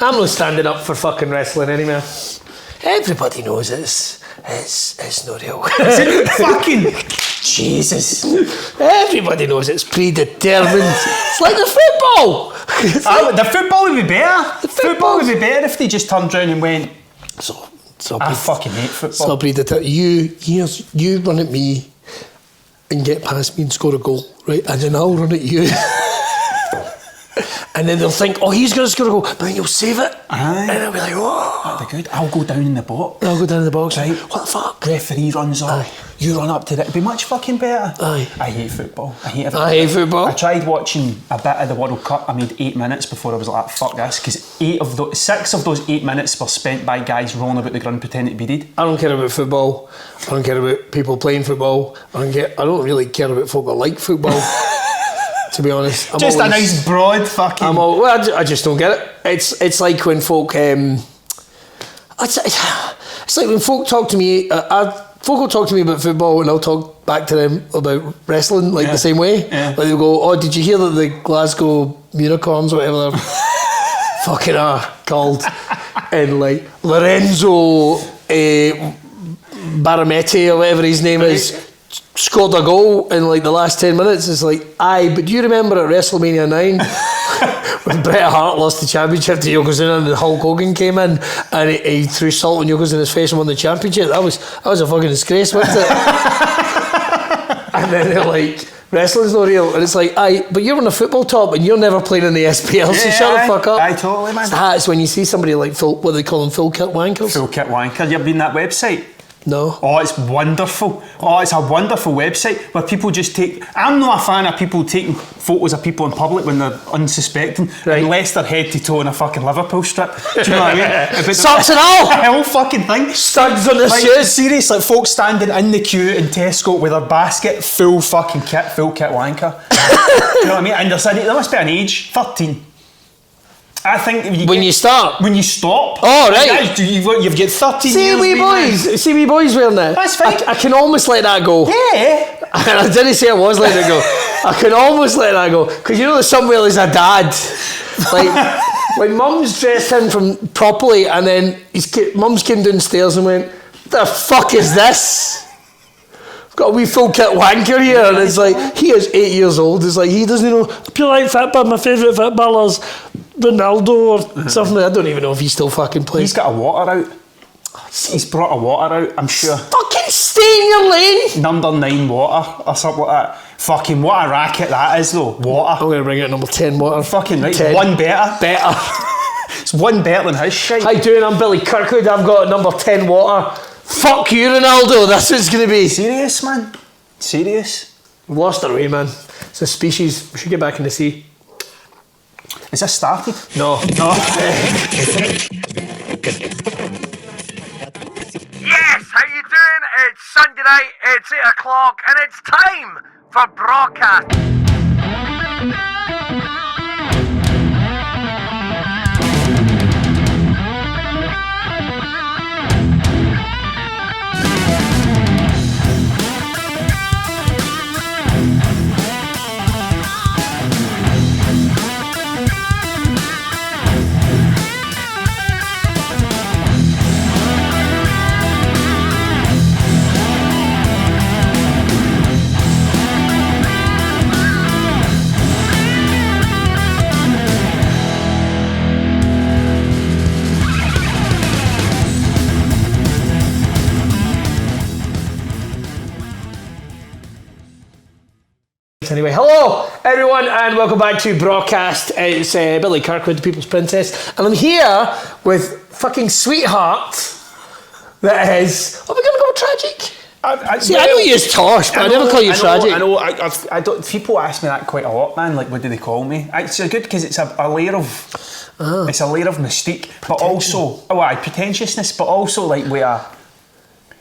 I'm not standing up for fucking wrestling anymore. Everybody knows it's not real. Is it fucking... Jesus. Everybody knows it's predetermined. It's like the football. The football would be better. The football would be better if they just turned around and went, I fucking hate football. So predetermined. You run at me and get past me and score a goal, right? And then I'll run at you. And then they'll think, oh, he's going to score a goal, but then you'll save it. Aye. And I'll be like, whoa. That'd be good. I'll go down in the box. Right. What the fuck? Referee runs up. Aye. You run up to it. It'd be much fucking better. Aye. I hate football. I hate football. I tried watching a bit of the World Cup. I made 8 minutes before I was like, fuck this, because 6 of those 8 minutes were spent by guys rolling about the ground pretending to be dead. I don't care about football. I don't care about people playing football. I don't really care about folk that like football. To be honest, a nice broad fucking. I just don't get it. It's like when folk. It's like when folk talk to me. Folk will talk to me about football, and I'll talk back to them about wrestling, the same way. Yeah. Like they'll go, "Oh, did you hear that the Glasgow Unicorns, or whatever they're fucking are called, and like Lorenzo Barametti or whatever his name is." Scored a goal in like the last 10 minutes. It's like, aye, but do you remember at WrestleMania 9 when Bret Hart lost the championship to Yokozuna and Hulk Hogan came in and he threw salt on Yokozuna's face and won the championship? That was a fucking disgrace, wasn't it? And then they're like, wrestling's not real. And it's like, aye, but you're on a football top and you're never playing in the SPL, so shut the fuck up. Aye, totally, man. It's when you see somebody like what they call them, full kit wankers. Full kit wanker. You ever been that website? No. Oh, it's wonderful. Oh, it's a wonderful website where people just take... I'm not a fan of people taking photos of people in public when they're unsuspecting, unless they're head to toe in a fucking Liverpool strip. Do you know what I mean? Socks and all! The whole fucking thing. Studs on the shoes. Seriously, like folks standing in the queue in Tesco with their basket, full full kit wanker. Do you know what I mean? And there must be an age, 13. I think when you stop. Oh, right. Guys, you've got 13 years. See we boys wearing that. That's fine. I can almost let that go. Yeah. I didn't say I was letting it go. I can almost let that go. Because you know there's somewhere there's a dad. Like, when mum's dressed in from properly and then mum's came downstairs and went, the fuck is this? I've got a wee full kit wanker here, and it's like, he is 8 years old. It's like, he doesn't know, I feel like football, my favourite footballer's Ronaldo or something. I don't even know if he still fucking plays. He's got a water out. He's brought a water out, I'm sure. Fucking stay in your lane! Number 9 water or something like that. Fucking what a racket that is though. Water. I'm going to bring out number 10 water. Fucking right. 10. One better. Better. It's one better than his shit. How you doing? I'm Billy Kirkwood. I've got number 10 water. Fuck you, Ronaldo. That's what it's going to be. Serious, man. Serious. We've lost our way, man. It's a species. We should get back in the sea. Is this started? No. Yes, how you doing? It's Sunday night, it's 8 o'clock, and it's time for Braw Cast. Anyway, hello everyone and welcome back to Braw Cast. It's Billy Kirkwood, the People's Princess, and I'm here with fucking sweetheart that is... Are we going to go tragic? I know you use Tosh, but I never call you tragic. I know. I don't. People ask me that quite a lot, man. Like, what do they call me? It's good because it's a layer of... It's a layer of mystique, but also... pretentiousness, but also like where...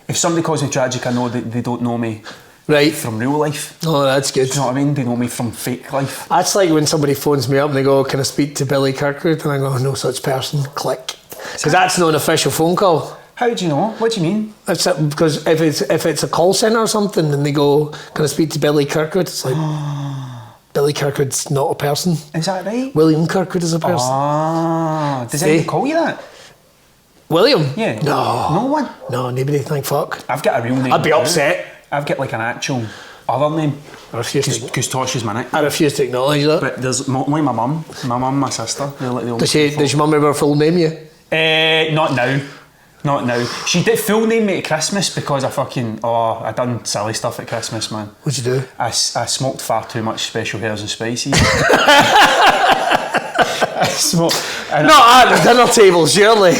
If somebody calls me tragic, I know that they don't know me... Right. From real life. Oh, that's good. Do you know what I mean? They know me from fake life. That's like when somebody phones me up and they go, can I speak to Billy Kirkwood? And I go, no such person. Click. Because that's not an official phone call. How do you know? What do you mean? It's because if it's a call centre or something and they go, can I speak to Billy Kirkwood? It's like, Billy Kirkwood's not a person. Is that right? William Kirkwood is a person. Ah, does anyone call you that? William? Yeah. No. No one? No, nobody, thank fuck. I've got a real name. I'd be upset. I've got like an actual other name. I refuse to. Because Tosh is my nickname. I refuse to acknowledge that. But there's only my mum, my sister. They're like the only Does your mum ever full name you? Not now. Not now. She did full name me at Christmas because I done silly stuff at Christmas, man. What'd you do? I smoked far too much special herbs and spices. Not at the dinner table, surely.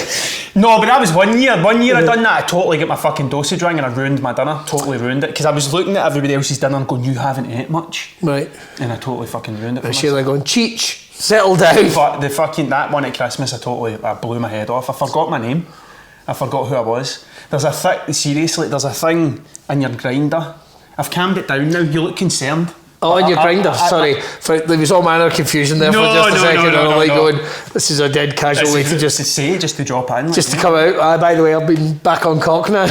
No, but that was 1 year. 1 year I done that. I totally got my fucking dosage wrong and I ruined my dinner. Totally ruined it because I was looking at everybody else's dinner and going, "You haven't ate much." Right. And I totally fucking ruined it. And she's like going, "Cheech, settle down." But that one at Christmas, I blew my head off. I forgot my name. I forgot who I was. There's a thing in your grinder. I've calmed it down now. You look concerned. Oh, in your grinder. Sorry, there was all manner of confusion there for just a second. Going, this is a dead casual way to just to drop in, just to come out. By the way, I've been back on cock now.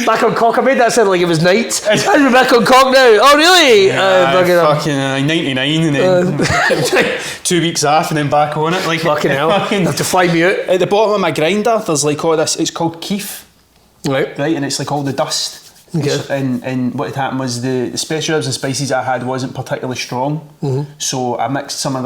Back on cock. I made that sound like it was night. I've been back on cock now. Oh, really? Fucking 99 and then 2 weeks off and then back on it. Like fucking hell. Have to fly me out. At the bottom of my grinder, there's like all this. It's called keef. Right, and it's like all the dust. Okay. And what had happened was the special herbs and spices I had wasn't particularly strong, so I mixed some of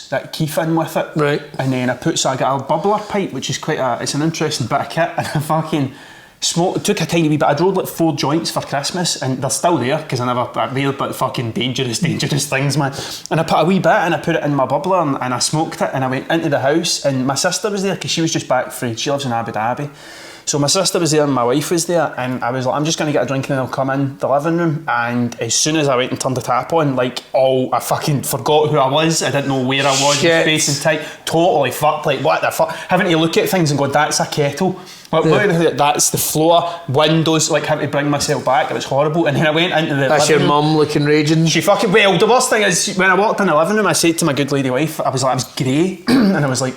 that keef in with it. Right. And then I got a bubbler pipe, which is it's an interesting bit of kit, and I fucking took a tiny wee bit. I drove like 4 joints for Christmas, and they're still there because I really but fucking dangerous things, man. And I put a wee bit and I put it in my bubbler and I smoked it, and I went into the house, and my sister was there because she was just back she lives in Abu Dhabi. So my sister was there and my wife was there, and I was like, I'm just going to get a drink and then I'll come in the living room. And as soon as I went and turned the tap on, I fucking forgot who I was. I didn't know where I was, space and time. Totally fucked. Like, what the fuck? Having to look at things and go, that's a kettle. That's the floor, windows, like having to bring myself back. It was horrible. And then I went into the That's living your room. mum looking raging. She fucking, well, the worst thing is, when I walked in the living room, I said to my good lady wife, I was grey, and I was like,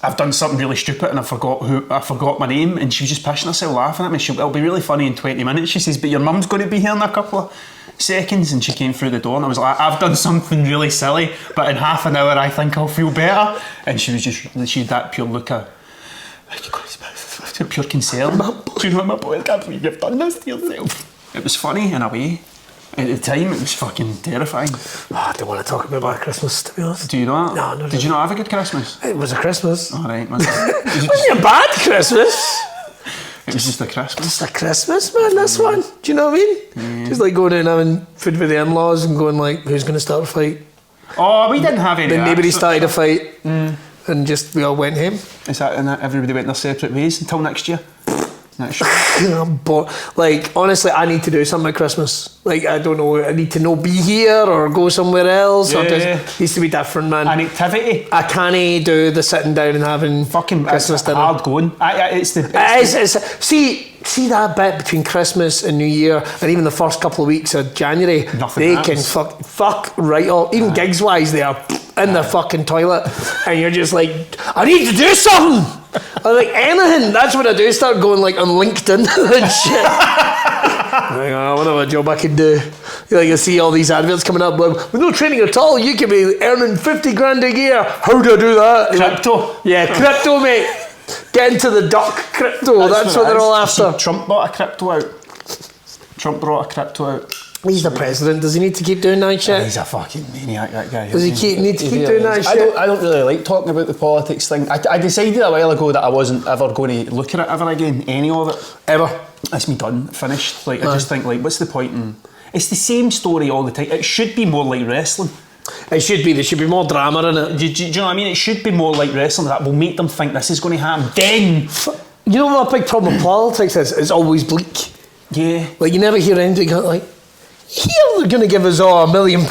I've done something really stupid and I forgot my name, and she was just pissing herself laughing at me. It'll be really funny in 20 minutes. She says, but your mum's going to be here in a couple of seconds, and she came through the door and I was like, I've done something really silly, but in half an hour I think I'll feel better. And she had that pure look of pure concern. Do you know what my boy, I can't believe you've done this to yourself. It was funny in a way. At the time, it was fucking terrifying. I don't want to talk about my Christmas, to be honest. Do you know that? No. Did you not have a good Christmas? It was a Christmas. All right, man. It wasn't a bad Christmas. It was just a Christmas. Just a Christmas, man, this one. Do you know what I mean? Yeah. Just like going in and having food with the in-laws and going like, who's going to start a fight? Oh, we didn't have any. Then nobody started a fight, and just we all went home. Is that and everybody went their separate ways until next year? Next year. Like, honestly, I need to do something at Christmas. Like, I don't know, I need to be here or go somewhere else. Yeah. Or it needs to be different, man. An activity. I can't do the sitting down and having fucking Christmas dinner. Hard going. See that bit between Christmas and New Year, and even the first couple of weeks of January. Nothing they happens. can fuck right off. Even gigs wise, they are in the fucking toilet, and you're just like, I need to do something. I'm like, anything. That's when I do start going like on LinkedIn and shit. I wonder what job I can do. You see all these adverts coming up with no training at all, you can be earning 50 grand a year. How do I do that? Crypto. Yeah, crypto, mate. Get into the duck crypto. That's what they're all after. Trump brought a crypto out. He's the president. Does he need to keep doing that shit? He's a fucking maniac, that guy. Does he need to keep doing that shit? I don't really like talking about the politics thing. I decided a while ago that I wasn't ever going to look at it ever again, any of it. Ever. It's me done, finished. Like, I just think, like, what's the point in... It's the same story all the time. It should be more like wrestling. It should be. There should be more drama in it. Do you know what I mean? It should be more like wrestling. That will make them think this is going to happen. Then... You know what my big problem with politics is? It's always bleak. Yeah. Like, you never hear anything like, here they're going to give us all £1 million each.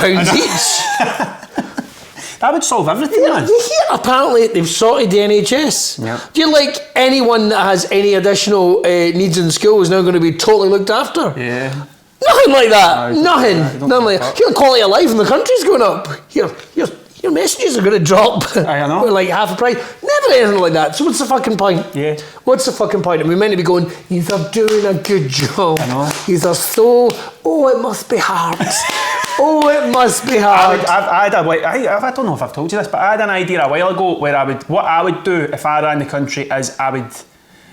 That would solve everything, man. You hear, apparently they've sorted the NHS. Yeah. Do you like anyone that has any additional needs in school is now going to be totally looked after? Yeah. Nothing like that. No, Nothing. Nothing like that. that. Your quality of life in the country's going up. Your messages are going to drop. I know. We're like half a price. Never never anything like that. So what's the fucking point? Yeah. What's the fucking point? And we're meant to be going, you're doing a good job. I know. You're so, it must be hard. It must be hard. I don't know if I've told you this, but I had an idea a while ago where what I would do if I ran the country is I would,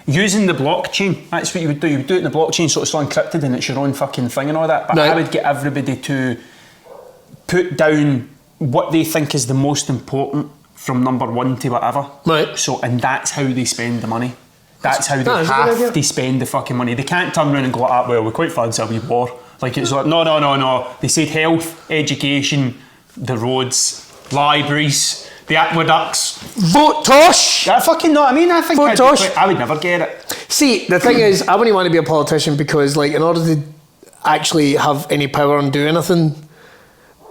using the blockchain, that's what you would do. You would do it in the blockchain so it's all encrypted and it's your own fucking thing and all that. But I would get everybody to put down what they think is the most important from number 1 to whatever. Right. So, and that's how they spend the money. That's how they have to spend the fucking money. They can't turn around and go, well, we're quite fancy a wee war. Like, it's like, no. They said health, education, the roads, libraries, the aqueducts. Vote Tosh! I fucking know what I mean. I think I would never get it. See, the thing is, I wouldn't want to be a politician because, like, in order to actually have any power and do anything,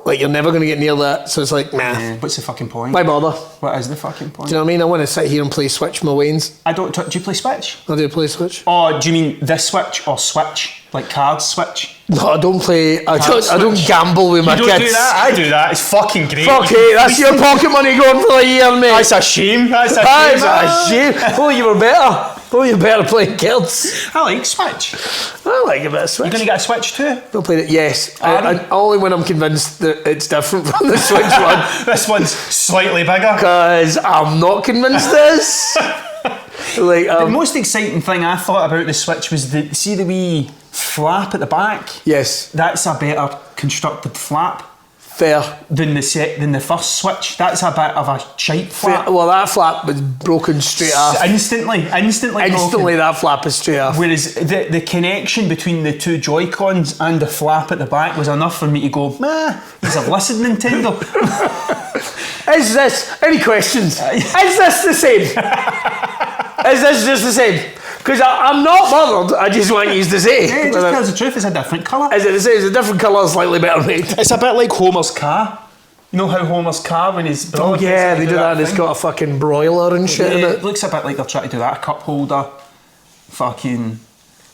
like, you're never going to get near that. So it's like, nah. Yeah, what's the fucking point? Why bother? What is the fucking point? Do you know what I mean? I want to sit here and play Switch my Waynes. Do you play Switch? I do play Switch. Oh, do you mean this Switch or Switch? Like cards Switch? No, I don't play. I don't gamble with my kids. You don't do that? I do that. It's fucking great. Fuck it, that's your pocket money going for the year, mate. That's a shame. That's a shame. Oh, you were better. Oh, you're better playing kids. I like Switch. I like a bit of Switch. You're going to get a Switch too? Don't play it. Yes, and only when I'm convinced that it's different from the Switch one. This one's slightly bigger. Because I'm not convinced this. Like the most exciting thing I thought about the Switch was the wee flap at the back. Yes, that's a better constructed flap. Fair. Than the first Switch. That's a bit of a shite flap. Fair. Well, that flap was broken straight off. Instantly broken. That flap is straight off. Whereas the connection between the two Joy-Cons and the flap at the back was enough for me to go, he's a blessed Nintendo. Is this, any questions? Is this the same? Is this just the same? Because I'm not bothered, I just want you to say. Yeah, it just tells the truth, it's a different colour. Is it the same? It's a different colour, slightly better made. It's a bit like Homer's car. You know how Homer's car, when he's... Oh yeah, they do that and it's got a fucking broiler and shit in it. It looks a bit like they're trying to do that, a cup holder, fucking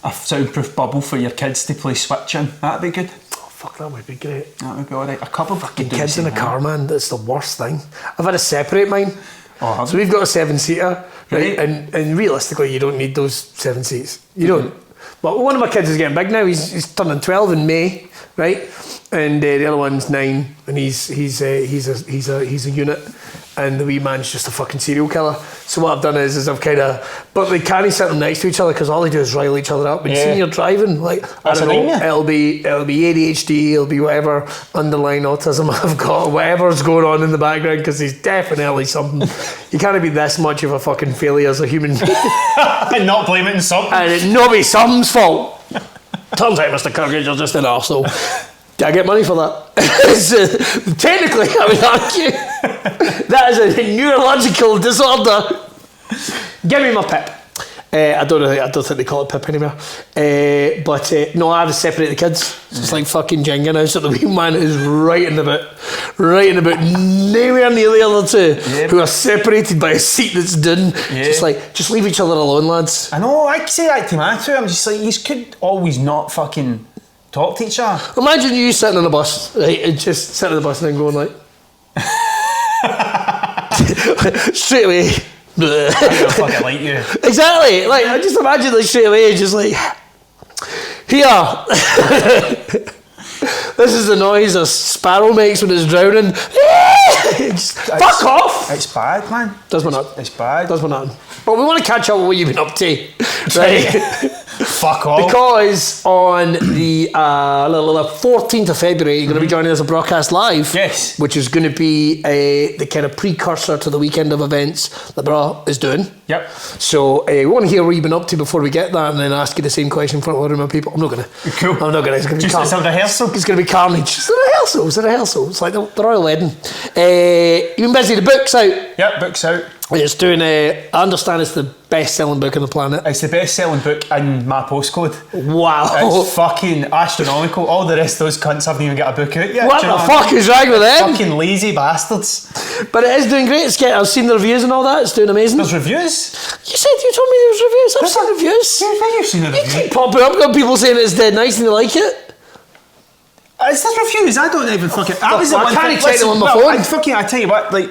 a soundproof bubble for your kids to play Switch in. That'd be good. Oh fuck, that would be great. That would be alright. A couple of fucking kids in a car, man, that's the worst thing. I've had to separate mine. So we've got a 7-seater, right? And realistically, you don't need those 7 seats. You don't. But one of my kids is getting big now. He's turning 12 in May, right? And the other one's 9, and he's a unit. And the wee man's just a fucking serial killer. So what I've done is I've kind of, but they can't sit them next to each other because all they do is rile each other up. When you're driving, like I don't know, it'll be ADHD, it'll be whatever underlying autism I've got, whatever's going on in the background, because he's definitely something. You can't be this much of a fucking failure as a human being and not blame it on something. And it not be something's fault. Turns out, Mr. Kirkwood, you're just an arsehole. Do I get money for that? Technically, I would argue that is a neurological disorder. Give me my pip. I don't think they call it pip anymore. But no, I have to separate the kids. So it's like fucking Jenga now. So the wee man is right in the boot, nowhere near the other two, who are separated by a seat that's done. Just leave each other alone, lads. I know. I say that to my two. I'm just like, you could always not fucking talk to each other. Imagine you sitting on a bus, right, and just sitting on the bus and then going like straight away. I don't fucking like you. Exactly. Like I just imagine like straight away, just like here. This is the noise a sparrow makes when it's drowning. Fuck off. It's bad, man. Does my nut. It's bad. Does my nut. But we want to catch up with what you've been up to, right? Fuck off. Because on the 14th of February, you're going to be joining us at Braw Cast Live. Yes. Which is going to be the kind of precursor to the weekend of events that Braw is doing. Yep. So we want to hear what you've been up to before we get that, and then ask you the same question in front of a room of people. I'm not going to. Cool. I'm not going to. It's going to be just a rehearsal. It's going to be carnage. It's a rehearsal. It's like the royal wedding. You've been busy. The book's out. Yep, book's out. It's doing I understand it's the best-selling book on the planet. It's the best-selling book in my postcode. Wow. It's fucking astronomical. All the rest of those cunts haven't even got a book out yet. What the fuck is wrong with them? Fucking lazy bastards. But it is doing great. I've seen the reviews and all that. It's doing amazing. There's reviews? You told me there was reviews. I've seen reviews. You've seen the reviews? You keep popping up. Got people saying it's dead nice and they like it. It's the reviews. I don't even fucking. I can't check them on my phone. I tell you what. Like,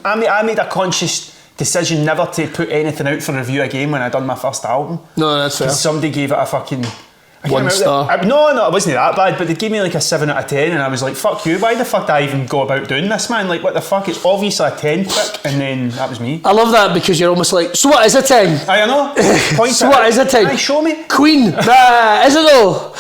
I made a conscious decision never to put anything out for review again when I done my first album. No, that's fair. Somebody gave it a fucking... I can't 1 remember star. No, it wasn't that bad, but they gave me like a 7 out of 10, and I was like, fuck you, why the fuck did I even go about doing this, man? Like, what the fuck? It's obviously a 10 prick, and then that was me. I love that because you're almost like, so what is a 10? I know. Point So what is a 10? Aye, show me. Queen. Nah, is it though?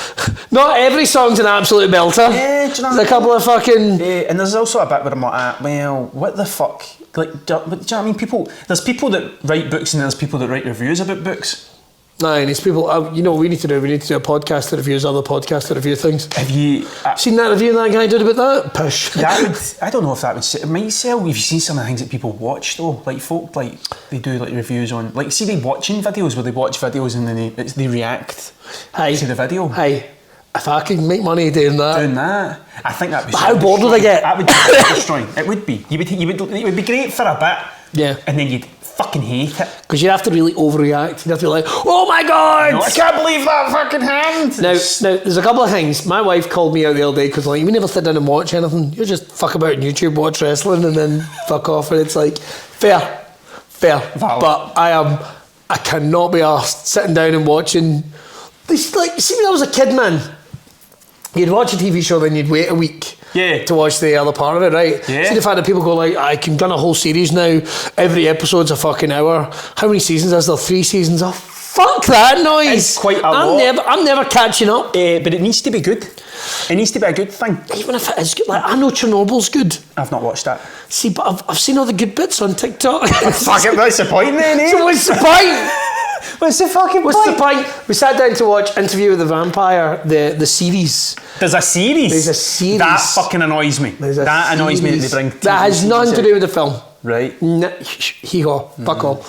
Not every song's an absolute belter. Yeah, do you know There's a couple of fucking... and there's also a bit where I'm like, well, what the fuck? Like, do you know what I mean? There's people that write books and there's people that write reviews about books. Nah, and it's people, you know what we need to do? We need to do a podcast that reviews other podcasts that review things. Have you seen that review that guy did about that? Push. I don't know if that would... It might sell. Have you seen some of the things that people watch though? Like folk, like they do like reviews on... Like, see they watching videos where they watch videos and then they react to the video. Hey, if I could make money doing that... I think that would be... But how bored would I get? That would be destroying. It would be. It would be great for a bit. Yeah. And then you'd fucking hate it. Because you'd have to really overreact. You'd have to be like, oh my God! No, I can't believe that fucking hand! Now, there's a couple of things. My wife called me out the other day because like, we never sit down and watch anything. You just fuck about on YouTube, watch wrestling and then fuck off. And it's like, fair. Valid. But I cannot be arsed sitting down and watching. This, like, see when I was a kid, man, you'd watch a TV show, then you'd wait a week. Yeah. To watch the other part of it, right? Yeah. See the fact that people go like, I can done a whole series now, every episode's a fucking hour. How many seasons is there? 3 seasons? Oh, fuck that noise. It's quite a lot. I'm never catching up. But it needs to be good. It needs to be a good thing. Even if it is good, like I know Chernobyl's good. I've not watched that. See, but I've seen all the good bits on TikTok. Fuck it, what's the point then, eh? So what's the point? What's the fucking What's the point? We sat down to watch Interview with the Vampire, the series. There's a series? There's a series. That fucking annoys me. That annoys me that they bring that has nothing to do with the film. Right. Hee-haw, fuck all.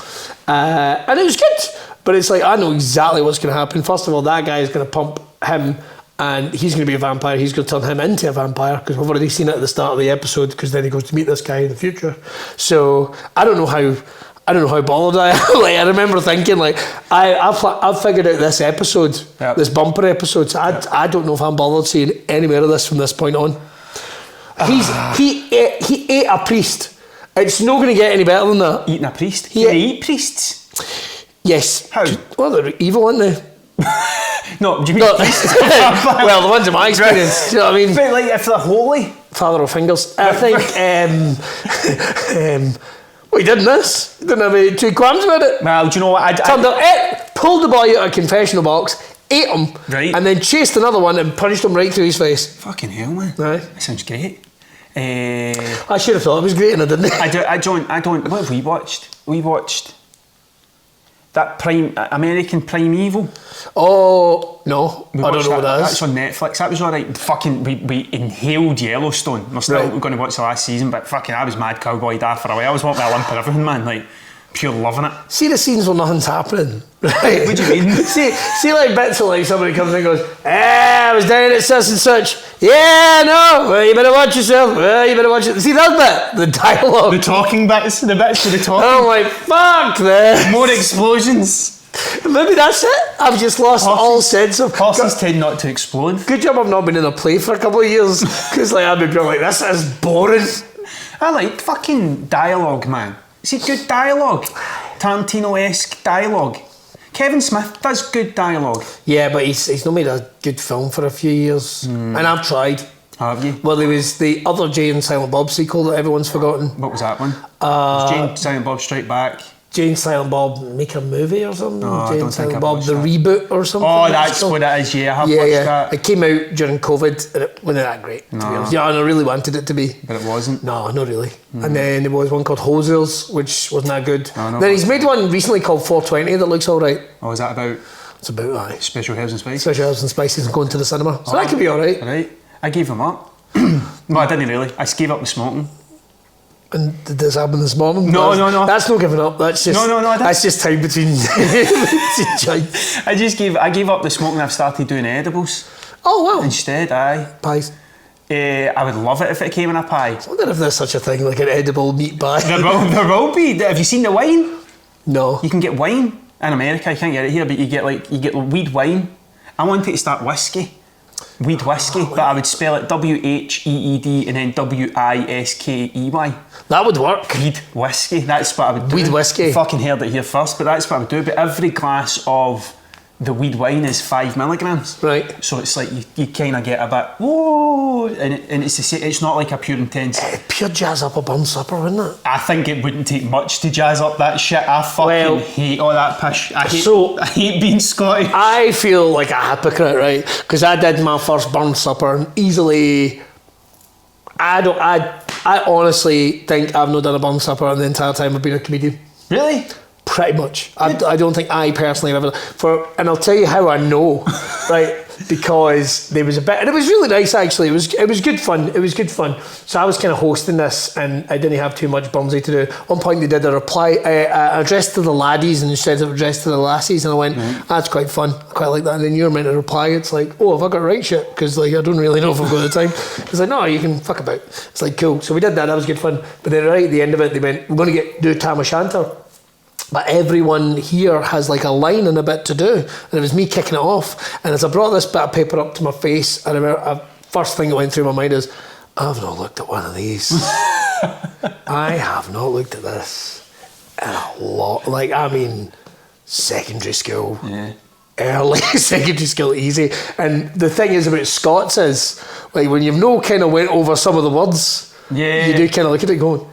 And it was good. But it's like, I know exactly what's going to happen. First of all, that guy is going to pump him and he's going to be a vampire. He's going to turn him into a vampire because we've already seen it at the start of the episode because then he goes to meet this guy in the future. So I don't know how bothered I am. Like, I remember thinking, like, I've figured out this episode, this bumper episode. So I don't know if I'm bothered seeing any more of this from this point on. He ate a priest. It's not going to get any better than that. Eating a priest? He eat priests? Yes. How? Well, they're evil, aren't they? No, do you mean priests? Well, the ones in my experience. Do you know what I mean? But like, if they're holy? Father of fingers. I think. We did this. Didn't have any 2 qualms about it. Well, do you know what? Turned up, pulled the boy out of a confessional box, ate him, right, and then chased another one and punched him right through his face. Fucking hell, man. Right. That sounds great. I should have thought it was great and I didn't. I don't. What have we watched? We watched that American Primeval. Oh, no. I don't know what that is. That's on Netflix. That was alright. Fucking, we inhaled Yellowstone. We're still going to watch the last season, but fucking, I was mad cowboy dad for a while. I was wanting a limp and everything, man. Like, pure loving it. See the scenes where nothing's happening, right? What do you mean? see like bits of like somebody comes in and goes, I was down at such and such. Yeah, no. Well, you better watch yourself. Well, you better watch it. See that bit? The dialogue. The talking bits. The bits of the talking. I'm like, fuck this. More explosions. Maybe that's it. I've just lost all sense of... Horses tend not to explode. Good job I've not been in a play for a couple of years because like, I'd be like, this is boring. I like fucking dialogue, man. See, good dialogue. Tarantino-esque dialogue. Kevin Smith does good dialogue. Yeah, but he's not made a good film for a few years. And I've tried. Have you? Well, there was the other Jay and Silent Bob sequel that everyone's forgotten. What was that one? Was Jay and Silent Bob Strike Back? Jay and Silent Bob make a movie or something? No, Jay and Silent Bob the reboot or something? Oh, that's what it is, yeah. I have watched that. It came out during COVID and it wasn't that great, to be honest. Yeah, and I really wanted it to be. But it wasn't? No, not really. And then there was one called Hosers, which wasn't that good. Then he's made one recently called 420 that looks alright. Oh, is that about? It's about, Special Herbs and Spices? Special Herbs and Spices and going to the cinema. So that could be alright. Right. I gave him up. No, I didn't really. I gave up the smoking. And did this happen this morning? No. That's not giving up. That's just no. That's just time between joints. I gave up the smoking. I've started doing edibles. Oh wow! Instead, aye. Pies. I would love it if it came in a pie. I wonder if there's such a thing like an edible meat pie. There will be. Have you seen the wine? No. You can get wine in America. You can't get it here, but you get weed wine. I wanted to start whiskey. Weed whiskey, but I would spell it WHEED and then WISKEY. That would work. Weed whiskey, that's what I would do. Weed whiskey. You fucking heard it here first, but that's what I would do. But every glass of the weed wine is 5 milligrams. Right. So it's like you kind of get a bit, whoa, and it's the same, it's not like a pure intense. It'd pure jazz up a bun supper, wouldn't it? I think it wouldn't take much to jazz up that shit. I fucking hate all that pish. I hate being Scottish. I feel like a hypocrite, right? Because I did my first burn supper and easily, I honestly think I've not done a burn supper in the entire time I've been a comedian. Really? Pretty much. I don't think I personally have ever. And I'll tell you how I know, right? Because there was a bit, and it was really nice actually. It was good fun. It was good fun. So I was kind of hosting this, and I didn't have too much Bumsy to do. One point they did a reply, addressed to the laddies, and instead of addressed to the lassies, and I went, that's quite fun. I quite like that. And then you're meant to reply. It's like, oh, have I got it right shit? Because like I don't really know if I've got the time. It's like, no, you can fuck about. It's like cool. So we did that. That was good fun. But then right at the end of it, they went, we're going to do Tam O'Shanter. But everyone here has like a line and a bit to do. And it was me kicking it off. And as I brought this bit of paper up to my face, I remember first thing that went through my mind is, I've not looked at one of these. I have not looked at this in a lot. Like, I mean, secondary school. Yeah. Early secondary school, easy. And the thing is about Scots is, like, when you've no kind of went over some of the words, you do kind of look at it going,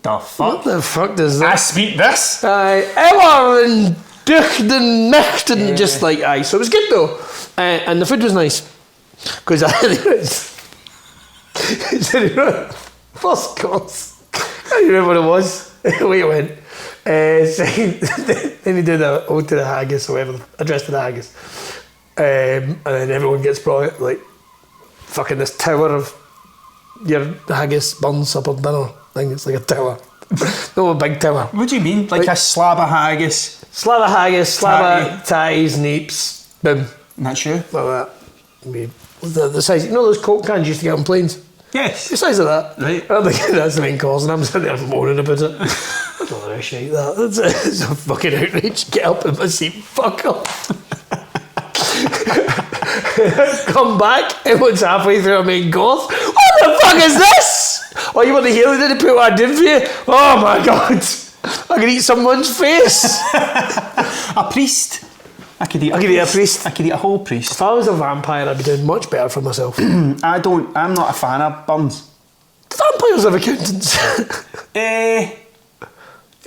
what the fuck does that? I speak this. Ever and ducht and nicht and just like aye. So it was good though, and the food was nice because I first course. I don't remember what it was. Where it went. Then he did a ode to the haggis or whatever, address to the haggis, and then everyone gets brought like fucking this tower of your haggis bun supper dinner thing. It's like a tower. Not a big tower. What do you mean? Like a slab of haggis? Slab of haggis, slab of ties, neeps, boom. And that's you? Like that. The size, you know those Coke cans you used to get on planes? Yes. The size of that. Right. I think that's the main cause, and I'm sitting there moaning about it. I don't know how shite that. It's a fucking outrage. Get up in my seat, fuck off. Come back, everyone's halfway through a main course. What the fuck is this? Oh, you want to hear they didn't put what I did for you? Oh my god, I could eat someone's face. A priest. I could eat a priest. I could eat a whole priest. If I was a vampire, I'd be doing much better for myself. I'm not a fan of buns. Do vampires have accountants? They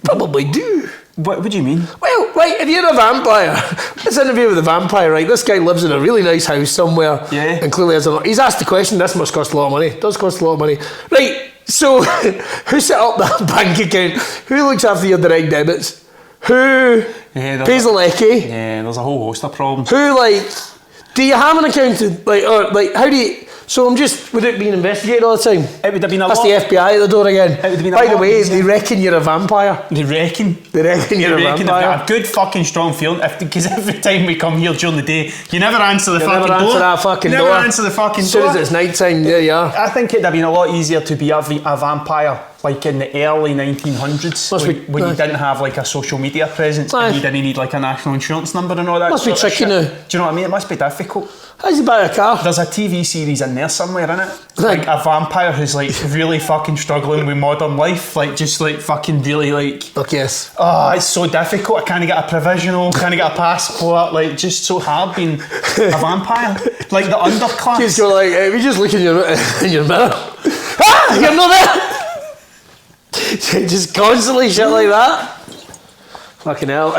probably do. What do you mean? Well, right, if you're a vampire, let's interview with a vampire, right? This guy lives in a really nice house somewhere. Yeah. And clearly has a lot. He's asked the question, this must cost a lot of money. It does cost a lot of money. Right, so who set up that bank account? Who looks after your direct debits? Who pays the lecky? Yeah, there's a whole host of problems. Who, like, do you have an accountant? Like, or, like, how do you... So I'm just, would it being investigated all the time? It would have been a That's lot. the FBI at the door again. It would have been By a the lot way, easier. they reckon you're a vampire. They reckon you're a vampire. I've got a good fucking strong feeling because every time we come here during the day, you never answer the fucking door. Never answer that fucking door. Never answer the fucking door. As soon as it's night time, there you are. I think it'd have been a lot easier to be a vampire like in the early 1900s when you didn't have like a social media presence and you didn't need like a national insurance number and all that. Must be tricky now. Do you know what I mean? It must be difficult. How's he buy a car? There's a TV series in there somewhere, innit? Like a vampire who's like really fucking struggling with modern life, like just like fucking really like. Look, yes. Oh, it's so difficult. I can't get a provisional, can't get a passport. Like just so hard being a vampire. Like the underclass. Just go like, if you just look in your mirror, you're not there. Just constantly shit like that. Fucking hell.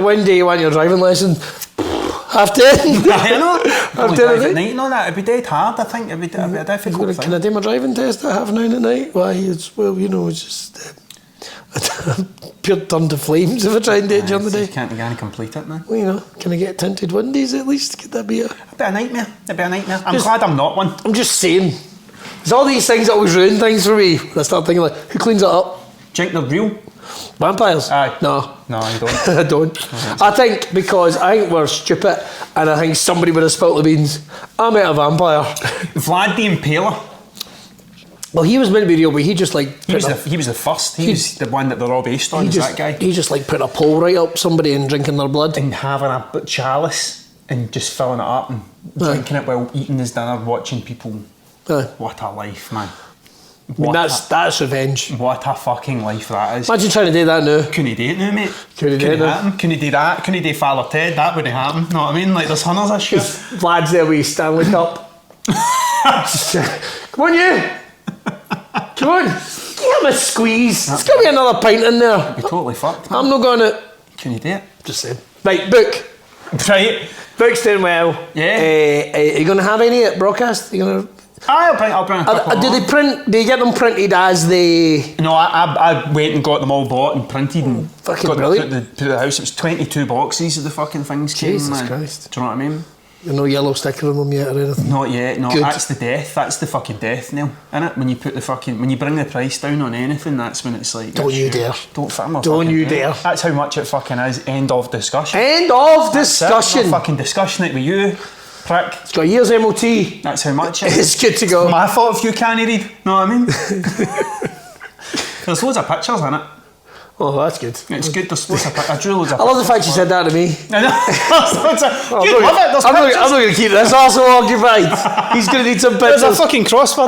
When do you want your driving lesson? 10:30? I know. Half 10 at night and all that. It'd be dead hard, I think. It'd be a difficult thing. Can I do my driving test at 9:30 at night? Why, it's, well, you know, it's just pure turn to flames if I try and do it during the day. You can't complete it, man. Well, you know, can I get tinted windies at least? Could that be a bit of nightmare? It'd be a nightmare. I'm glad I'm not one. I'm just saying. There's all these things that always ruin things for me. I start thinking like, who cleans it up? Do you think they're real? Vampires? Aye. No, you don't. I don't. I think because I think we're stupid and I think somebody would have spilt the beans. I met a vampire. Vlad the Impaler. Well, he was meant to be real, but he just like... He was the first. He was the one that they're all based on, that guy. He just like put a pole right up somebody and drinking their blood. And having a chalice. and just filling it up and drinking it while eating his dinner, watching people. What a life, man. I mean, that's revenge. What a fucking life that is. Imagine trying to do that now. Couldn't do it now, mate. Couldn't do that. Couldn't do that. Couldn't do Father Ted. That wouldn't happen. Know what I mean? Like, there's hundreds of shit. Lads there with Stanley Cup. Come on, you. Come on. Give him a squeeze. There's got to be another pint in there. You're totally fucked, man. I'm not going to. Couldn't do it. Just saying. Right, book. Right. Book's doing well. Yeah. Are you going to have any at Braw Cast? Are you going to... I'll bring a couple. Do they print? Do you get them printed as they? No, I went and got them all bought and printed and fucking got brilliant. Put the house. It was 22 boxes of the fucking things. Jesus came, Christ! Do you know what I mean? There's no yellow sticker on them yet or anything. Not yet. No, Good. that's the death. That's the fucking death, Neil. Innit? When you put when you bring the price down on anything, that's when it's like. Don't you dare! Don't you dare! That's how much it fucking is. End of discussion. End of discussion. No fucking discussion it with you. Prick. It's got a year's MOT. That's how much it is. It's good to go. My fault if you can't read. Know what I mean? There's loads of pictures in it. Oh, that's good. It's good. There's loads of pictures. I drew loads of I love the fact you said that to me. I know. You'd love it. There's I'm pictures. not going to keep this arsehole occupied. He's going to need some pictures. There's a fucking crossword.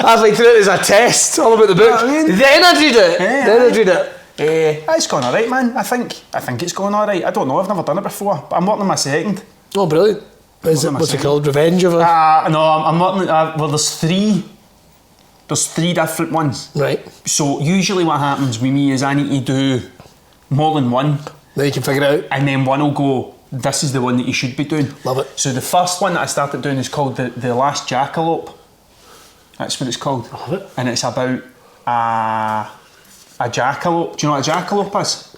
I'd like to do it as a test, all about the book. I mean? Then I'd read it. Yeah, Then I'd read it. It's going alright, man. I think it's going alright. I don't know. I've never done it before, but I'm working on my second. Oh, brilliant. What's it called? Revenge of a... No, I'm working. Well, there's three. There's three different ones. Right. So usually what happens with me is I need to do more than one. Then you can figure it out. And then one will go, this is the one that you should be doing. Love it. So the first one that I started doing is called The Last Jackalope. That's what it's called. Love it. And it's about a jackalope. Do you know what a jackalope is?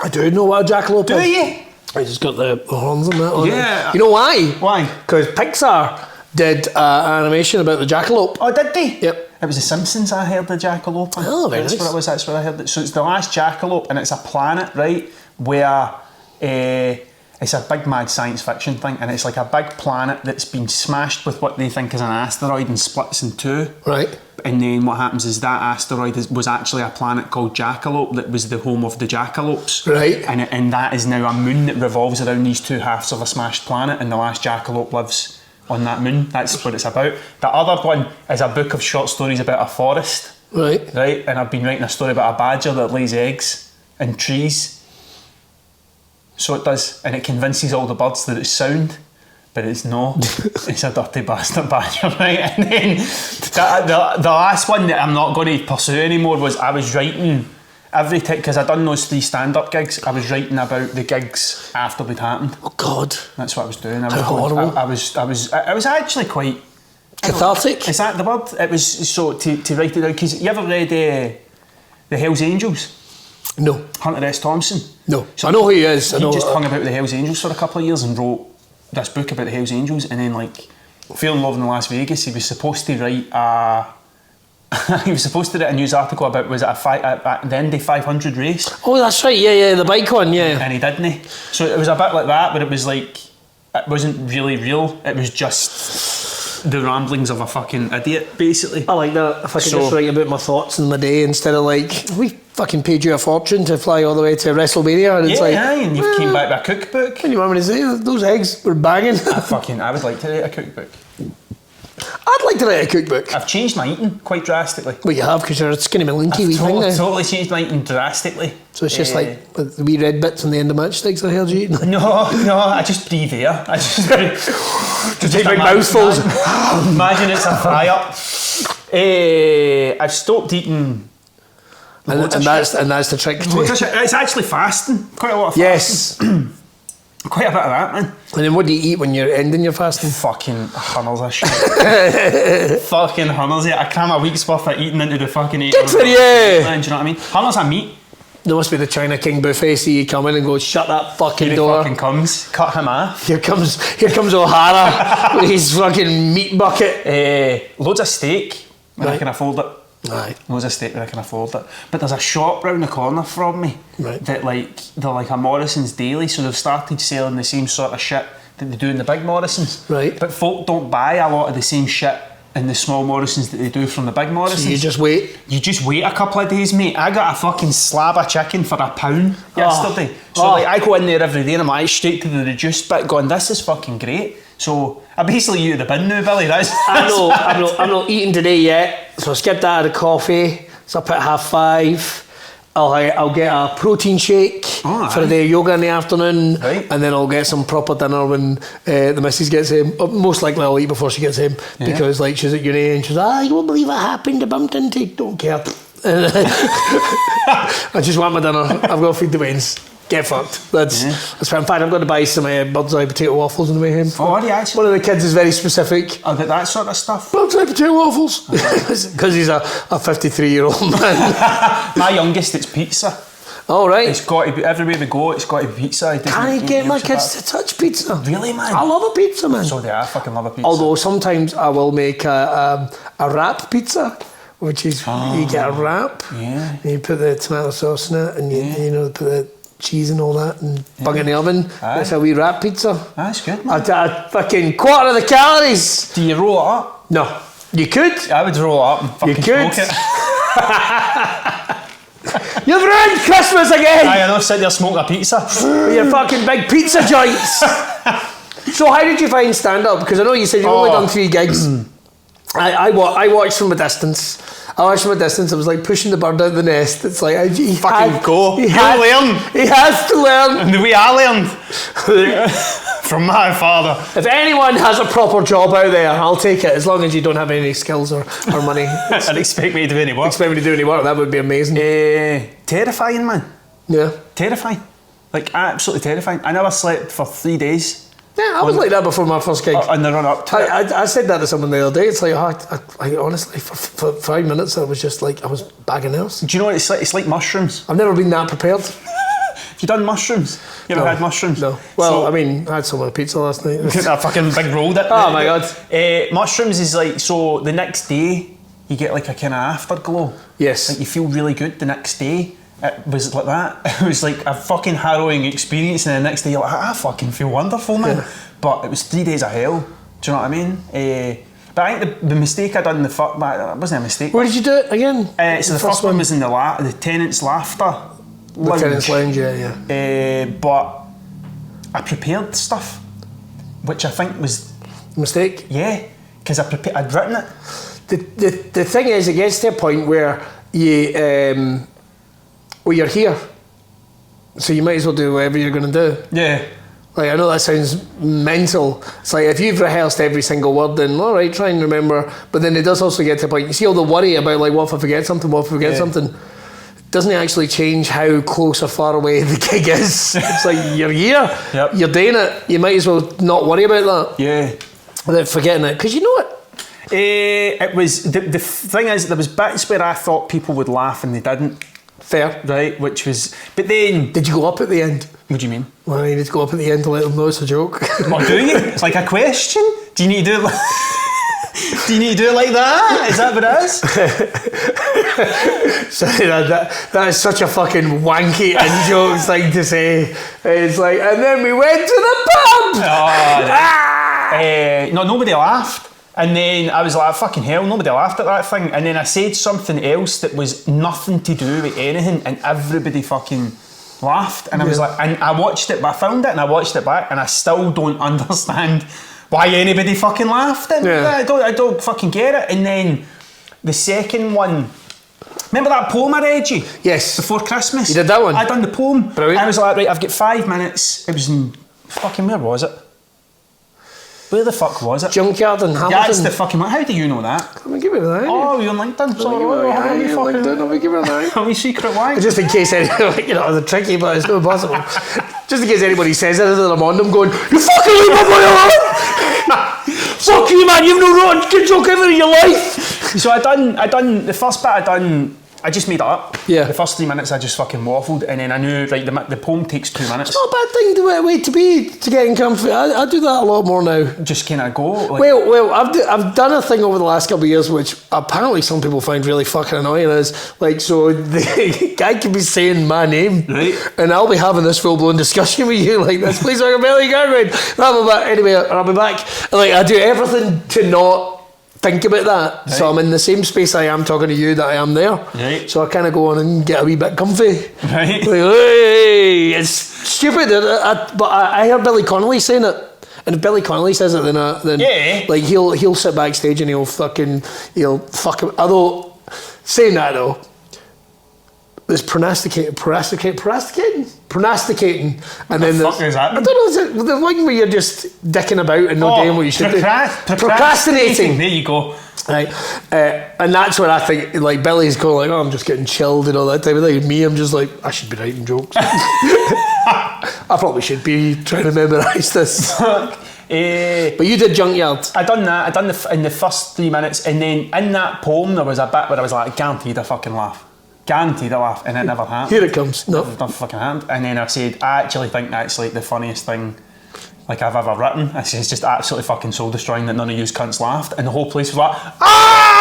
I do know what a jackalope Do is. you? I just got the horns and that on Yeah. it. You know why? Why? Because Pixar did an animation about the jackalope. Oh, did they? Yep. It was The Simpsons I heard the jackalope on. Oh, very That's nice. what it was, that's where I heard it. So it's The Last Jackalope and it's a planet, right, where it's a big mad science fiction thing and it's like a big planet that's been smashed with what they think is an asteroid and splits in two. Right. And then what happens is that asteroid was actually a planet called Jackalope that was the home of the jackalopes. Right. And that is now a moon that revolves around these two halves of a smashed planet and the last jackalope lives on that moon. That's what it's about. The other one is a book of short stories about a forest. Right. Right? And I've been writing a story about a badger that lays eggs in trees. So it does. And it convinces all the birds that it's sound. But it's not. It's a dirty bastard badger, right? And then the last one that I'm not going to pursue anymore was I was writing every time, because I'd done those 3 stand-up gigs, I was writing about the gigs after they'd happened. Oh, God. That's what I was doing. I How horrible. I was actually quite... Cathartic? Is that the word? It was, so to write it down, because you ever read The Hells Angels? No. Hunter S. Thompson? No. So I know who he is. I He know. just hung about the Hells Angels for a couple of years and wrote this book about the Hells Angels, and then like Fear and Love in Las Vegas, he was supposed to write he was supposed to write a news article about, was it the Indy 500 race, Oh, that's right. Yeah, the bike one. Yeah. and he didn't. So it was a bit like that, but it was like, it wasn't really real, it was just the ramblings of a fucking idiot, basically. I like that. If I could So- just write about my thoughts in the day instead of like, we fucking paid you a fortune to fly all the way to WrestleMania, and it's like, Aye, and you came back with a cookbook. Can you want me to say those eggs were banging? I would like to write a cookbook. I'd like to write a cookbook. I've changed my eating quite drastically. Well, you have, because you're a skinny malinky wee thing now. Totally changed my eating drastically. So it's just like the wee red bits on the end of matchsticks I heard you eating. No, I just breathe air. I just take big mouthfuls. Imagine it's a fry up. I've stopped eating. And that's the trick too. It's actually fasting. Quite a lot of fasting. Yes. Quite a bit of that, man. And then what do you eat when you're ending your fasting? Fucking hunters of shit. Fucking hunters. I cram a week's worth of eating into the fucking 8 Good for you. Do you know what I mean? Hunters of meat. There must be the China King buffet. See you come in and go, shut that fucking Here he door. fucking comes. Cut him off. Here comes O'Hara with his fucking meat bucket. Loads of steak when I Right. can afford it. Aye. Loads of steak when I can afford it. But there's a shop round the corner from me Right. that they're like a Morrison's Daily, so they've started selling the same sort of shit that they do in the big Morrisons. Right. But folk don't buy a lot of the same shit and the small Morrisons that they do from the big Morrisons. So you just wait. You just wait a couple of days, mate. I got a fucking slab of chicken for £1 yesterday. So like, I go in there every day and I'm like straight to the reduced bit going, this is fucking great. So I basically eat the bin now, Billy. I'm not eating today yet, so I skipped out of the coffee. So up at 5:30. I'll get a protein shake for the yoga in the afternoon, and then I'll get some proper dinner when the missus gets home. Most likely I'll eat before she gets home because like she's at uni and she's like, you won't believe what happened, I bumped into, don't care. I just want my dinner. I've got to feed the wings. Get fucked. That's in fact I've got to buy some bird's eye potato waffles on the way home. Oh, are you actually? One of the kids is very specific. I'll get that sort of stuff. Bird's eye potato waffles. Because he's a 53-year-old man. My youngest, it's pizza. All right. It's got to be, everywhere we go, it's got to be pizza. Can I get my kids to touch pizza? Really, man? I love a pizza, man. So do I. fucking love a pizza. Although sometimes I will make a wrap pizza, which is you get a wrap, and you put the tomato sauce in it, and you know put the cheese and all that, and bung it in the oven. That's how we wrap pizza. That's good, man. A fucking quarter of the calories. Do you roll it up? No. You could. I would roll it up and fucking smoke it. You've ruined Christmas again! I know, sit there smoking a pizza. Your fucking big pizza joints. So how did you find stand-up? Because I know you said you've only done 3 gigs. I watched from a distance. I was like pushing the bird out of the nest. It's like he has to learn. And the way I learned from my father. If anyone has a proper job out there, I'll take it, as long as you don't have any skills or money. And expect me to do any work. That would be amazing. Terrifying, man. Yeah. Terrifying. Like absolutely terrifying. I never slept for 3 days. Yeah, I was like that before my first gig. On the run up to it. I said that to someone the other day. It's like, I honestly, for 5 minutes, I was just like, I was bagging nerves. Do you know what it's like? It's like mushrooms. I've never been that prepared. Have you done mushrooms? You ever had mushrooms? No. Well, I mean, I had some of the pizza last night. A fucking big roll it. Oh my god. Mushrooms is like, so the next day, you get like a kind of afterglow. Yes. Like you feel really good the next day. It was like that. It was like a fucking harrowing experience, and the next day you're like, I fucking feel wonderful, man. Yeah. But it was 3 days of hell. Do you know what I mean? But I think the mistake I done, it wasn't a mistake. Where did you do it again? So the first one was in the tenant's laughter lounge. The tenant's lounge, yeah. But I prepared stuff, which I think was a mistake. Yeah, because I'd written it. The thing is, it gets to a point where you're here, so you might as well do whatever you're going to do. Yeah. Like, I know that sounds mental. It's like, if you've rehearsed every single word, then all right, try and remember. But then it does also get to a point, you see all the worry about like, what if I forget something, something. Doesn't it actually change how close or far away the gig is? It's like, you're here, you're doing it, you might as well not worry about that. Yeah. Without forgetting it, because you know it. It was, the thing is, there was bits where I thought people would laugh and they didn't. Fair. Right, which was, but then... Did you go up at the end? What do you mean? Well, you need to go up at the end to let them know it's a joke. What, do you? Like a question? Do you need to do it like... Do you need to do it like that? Is that what it is? Sorry, that is such a fucking wanky in-joke thing to say. It's like, and then we went to the pub! No, nobody laughed. And then I was like, fucking hell, nobody laughed at that thing. And then I said something else that was nothing to do with anything, and everybody fucking laughed. And I was like, and I watched it, but I found it and I watched it back, and I still don't understand why anybody fucking laughed. And I don't fucking get it. And then the second one, remember that poem I read you? Yes. Before Christmas? You did that one? I done the poem. Brilliant. I was like, right, I've got 5 minutes. It was in fucking, where was it? Where the fuck was it? Junkyard in Hamilton. Yeah, it's the fucking... How do you know that? Let me give it a nine. Oh, you're on LinkedIn. Let me give it a nine. Are we secret wank? Just in case anybody... You know, it's tricky, but it's not possible. Just in case anybody says anything, I'm on them going, you fucking leave my boy alone! Fuck you, man, you've no wrong good joke ever in your life! So I done... The first bit I just made it up. Yeah. The first 3 minutes I just fucking waffled, and then I knew, like, the poem takes 2 minutes. It's not a bad thing to be to get in comfort. I do that a lot more now. Just kind of go. Like, well, I've done a thing over the last couple of years, which apparently some people find really fucking annoying. Is like, so the guy can be saying my name, right, and I'll be having this full blown discussion with you like this. Please, like a belly gargoyle. Anyway, I'll be back. Like, I do everything to not think about that. Right. So I'm in the same space I am talking to you that I am there. Right. So I kind of go on and get a wee bit comfy. Right. Like, hey, it's stupid. But I heard Billy Connolly saying it. And if Billy Connolly says it, then Yeah. like he'll sit backstage and he'll fuck him. Although saying that though, there's pronosticating, and then fuck is that? I don't know. Is it the one where you're just dicking about and not doing what you should do? Procrastinating. There you go. Right, and that's where I think like Billy's going like, oh, I'm just getting chilled and all that type of thing. And me, I'm just like, I should be writing jokes. I probably should be trying to memorise this. But you did Junkyard. I done that. I done in the first 3 minutes, and then in that poem there was a bit where I was like, guaranteed a fucking laugh. Guaranteed a laugh, and it never happened. Here it comes. No. It never fucking happened. And then I said, I actually think that's like the funniest thing like I've ever written. I said, it's just absolutely fucking soul destroying that none of you cunts laughed, and the whole place was like, ah!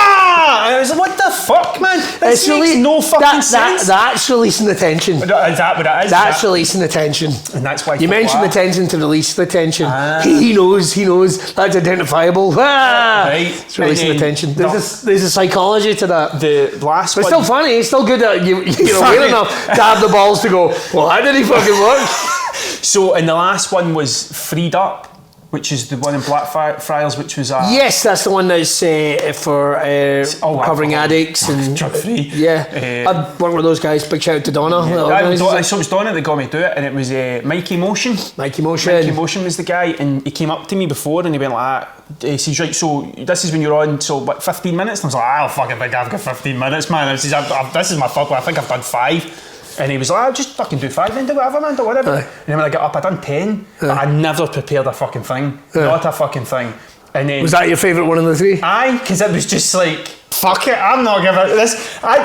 And I was like, what the fuck, man? This makes no fucking sense. That's releasing the tension. Is that what it is? That's releasing the tension. And that's why you mentioned the tension to release the tension. He knows. That's identifiable. Ah! Right. It's releasing the tension. There's a psychology to that. The last but one. It's still funny. It's still good that you're well enough to have the balls to go, well, how did he fucking work? So, and the last one was Freed Up, which is the one in Blackfriars, which was yes, that's the one that's for recovering addicts and drug free. Yeah, I'd work with those guys. Big shout out to Donna. So it was Donna that got me to do it, and it was Mikey Motion. Mikey Motion was the guy, and he came up to me before, and he went like, he says, right, so this is when you're on, so what, 15 minutes? And I was like, I don't fucking think I've got 15 minutes, man. This is my third one. I think I've done 5. And he was like, I'll just fucking do 5 then, do whatever, man, do whatever. And then when I got up, I done 10, but I never prepared a fucking thing. Not a fucking thing. And then, was that your favourite one of the 3? Aye, because it was just like, fuck it, I'm not giving this. I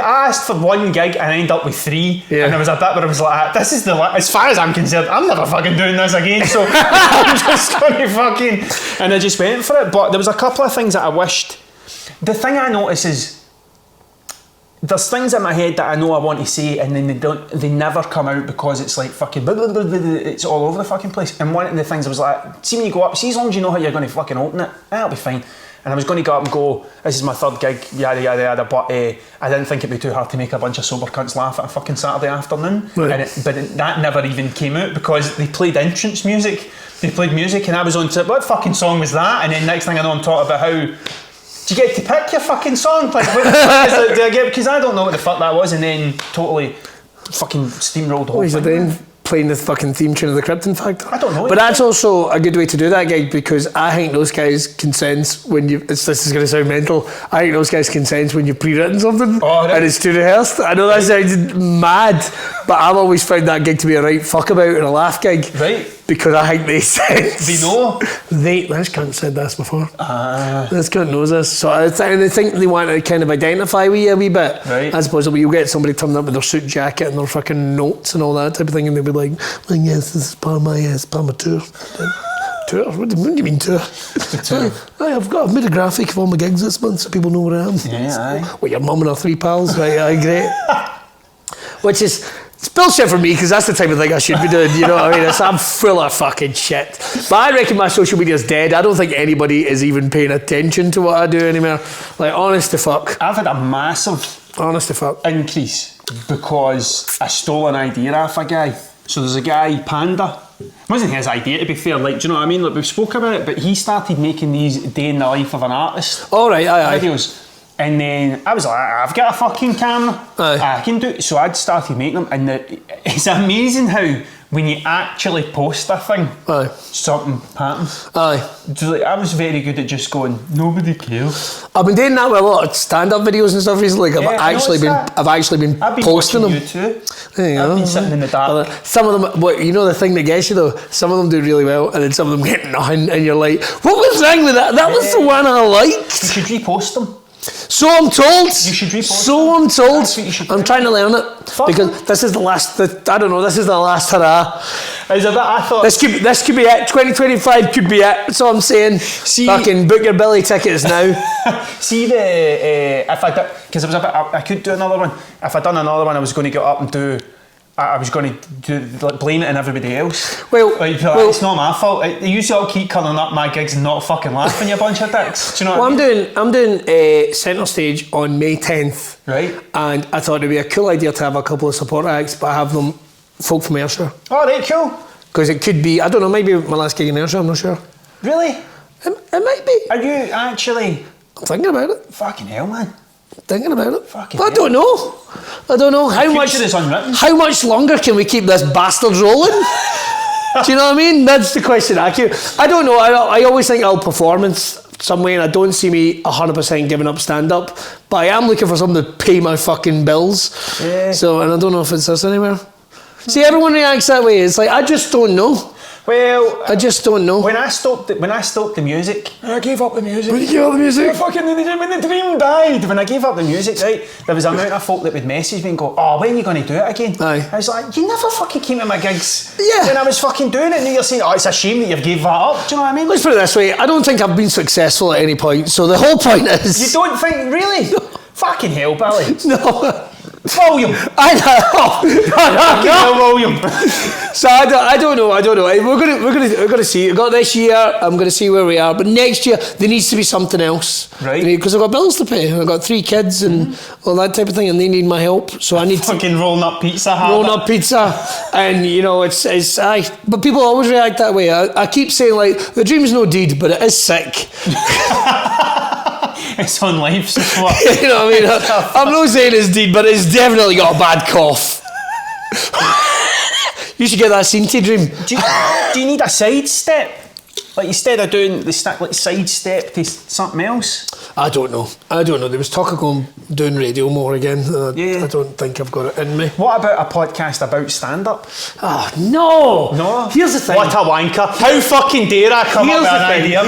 asked for 1 gig and I ended up with 3. And there was a bit where I was like, this is as far as I'm concerned, I'm never fucking doing this again, so I'm just going to fucking... And I just went for it. But there was a couple of things that I wished. The thing I notice is, there's things in my head that I know I want to say, and then they never come out because it's like fucking blah, blah, blah, blah, blah, it's all over the fucking place. And one of the things I was like, see when you go up, see as long as you know how you're going to fucking open it, that'll be fine. And I was going to go up and go, this is my 3rd gig, yada yada yada, but I didn't think it'd be too hard to make a bunch of sober cunts laugh at a fucking Saturday afternoon. Right. But that never even came out because they played entrance music. They played music and I was on to, what fucking song was that? And then next thing I know I'm talking about how, do you get to pick your fucking song? Like, what the fuck is it? Do I get? Because I don't know what the fuck that was, and then totally fucking steamrolled the whole thing. Then playing the fucking theme tune of the Krypton Factor. I don't know. But that's also a good way to do that gig because I think those guys can sense when you. This is going to sound mental. I think those guys can sense when you've pre-written something and it's too rehearsed. I know that sounds mad, but I've always found that gig to be a right fuck about and a laugh gig. Right. Because I think they sense. They know. This cunt said this before. This cunt knows this. So I think they want to kind of identify with you a wee bit. Right. As opposed to you'll get somebody turning up with their suit jacket and their fucking notes and all that type of thing, and they'll be like, well, yes, this is part of my tour. Tour? What do you mean tour? I've made a graphic of all my gigs this month so people know where I am. Yeah, aye. Well, your mum and her 3 pals, right? Aye, great. Which is... It's bullshit for me because that's the type of thing I should be doing, you know what I mean? I'm full of fucking shit. But I reckon my social media's dead. I don't think anybody is even paying attention to what I do anymore. Like, honest to fuck. I've had a massive honest to fuck increase because I stole an idea off a guy. So there's a guy, Panda. It wasn't his idea, to be fair, like, do you know what I mean? Like, we've spoke about it, but he started making these day in the life of an artist alright, aye. videos. And then I was like, I've got a fucking camera. I can do it. So I'd started making them, and it's amazing how when you actually post a thing, something happens. I was very good at just going, nobody cares. I've been doing that with a lot of stand-up videos and stuff recently. I've actually been posting them. You too. There you I've go. been sitting in the dark. Some of them, you know the thing that gets you though, some of them do really well, and then some of them get nothing, and you're like, what was wrong with that? That was the one I liked. You should repost them. So I'm told. You should repost So them. I'm told. That's what you should I'm do. trying to learn it because this is the last. I don't know. This is the last hurrah. I thought this could be it. 2025 could be it. That's all I'm saying. Fucking book your Billy tickets now. See if I did, because I could do another one. If I done another one, I was going to get up and do I was going to blame it on everybody else. Well, it's not my fault. You all keep coming up my gigs and not fucking laughing, you bunch of dicks. Do you know what I mean? I'm doing Centre Stage on May 10th. Right. And I thought it'd be a cool idea to have a couple of support acts, but have them folk from Ayrshire. Oh, right, cool. Because it could be, I don't know, maybe my last gig in Ayrshire, I'm not sure. Really? It might be. Are you actually? I'm thinking about it. Fucking hell, man. Thinking about it. Fucking I don't know. How much is unwritten. How much longer can we keep this bastard rolling? Do you know what I mean? That's the question. I don't know. I always think I'll perform in some way, and I don't see me 100% giving up stand-up, but I am looking for something to pay my fucking bills. Yeah. So, and I don't know if it's this anywhere. See, everyone reacts that way. It's like, I just don't know. Well, I just don't know. When I stopped the music, I gave up the music. When you gave up the music? When the dream died. When I gave up the music, right, there was a amount of folk that would message me and go, oh, when are you going to do it again? Aye. I was like, you never fucking came to my gigs. Yeah. When I was fucking doing it, and you're saying, oh, it's a shame that you've gave that up. Do you know what I mean? Let's put it this way. I don't think I've been successful at any point, so the whole point is... You don't think, really? No. Fucking hell, Billy. No. William. I know. William. So I don't know. We're gonna see. We got this year. I'm gonna see where we are. But next year there needs to be something else, right? Because I've got bills to pay. I've got 3 kids and all that type of thing, and they need my help. So I need fucking rolling up pizza. And you know it's But people always react that way. I keep saying like the dream's no deed, but it is sick. It's on life support. You know what I mean? I'm not saying it's deed, but it's definitely got a bad cough. You should get that seen to dream. Do you need a sidestep? Like instead of doing the sidestep to something else? I don't know. There was talk of doing radio more again. Yeah. I don't think I've got it in me. What about a podcast about stand-up? Oh, no. No? Here's the thing. What a wanker. How fucking dare I come up with an idea,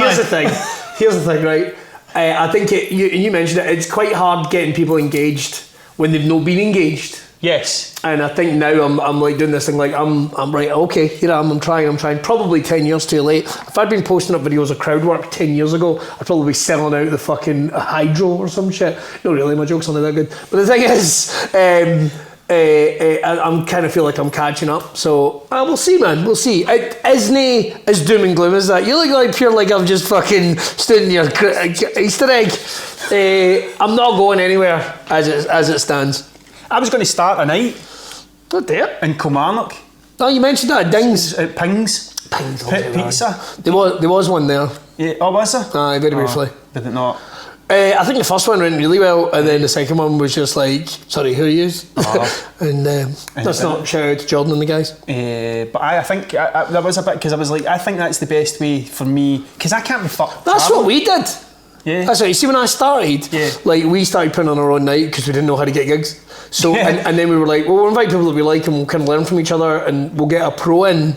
Here's the thing, right? I think you mentioned it, it's quite hard getting people engaged when they've not been engaged. Yes. And I think now I'm like doing this thing like I'm right, okay, here I am, I'm trying. Probably 10 years too late. If I'd been posting up videos of crowd work 10 years ago, I'd probably be selling out the fucking hydro or some shit. No, really, my jokes aren't that good. But the thing is, I'm kind of feel like I'm catching up. So we'll see, man. We'll see. Isn't as doom and gloom as that? You look like pure like I've just fucking stood in your Easter egg. I'm not going anywhere as it stands. I was going to start a night. Oh dear. In Kilmarnock. Oh, you mentioned that at Dings. At Pings. Pit Pizza. There was one there. Yeah. Oh, was there? Aye, very briefly. Did it not? I think the first one went really well, and then the second one was just like, sorry, who are you? And let's not shout out to Jordan and the guys. But I think that was a bit, because I was like, I think that's the best way for me, because I can't be fucked. That's what we did. Yeah. That's what you see when I started. Yeah. Like we started putting on our own night because we didn't know how to get gigs. So and then we were like, well, we'll invite people that we like and we'll kind of learn from each other and we'll get a pro in.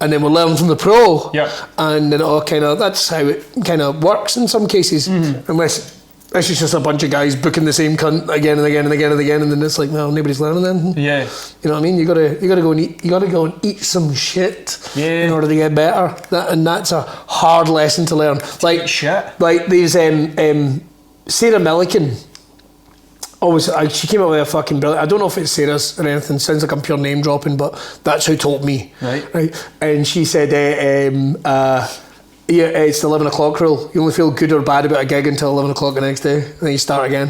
And then we'll learn from the pro. Yeah. And then that's how it kind of works in some cases. Mm-hmm. Unless it's just a bunch of guys booking the same cunt again and again and again and again, and then it's like, well, nobody's learning anything. Yeah. You know what I mean? You gotta go and eat some shit in order to get better. That's a hard lesson to learn. Like shit. Like these Sarah Milliken. She came up with a fucking brilliant. I don't know if it's Sarah's or anything. Sounds like I'm pure name dropping, but that's who told me. Right. And she said, it's the 11 o'clock rule. You only feel good or bad about a gig until 11 o'clock the next day, and then you start again.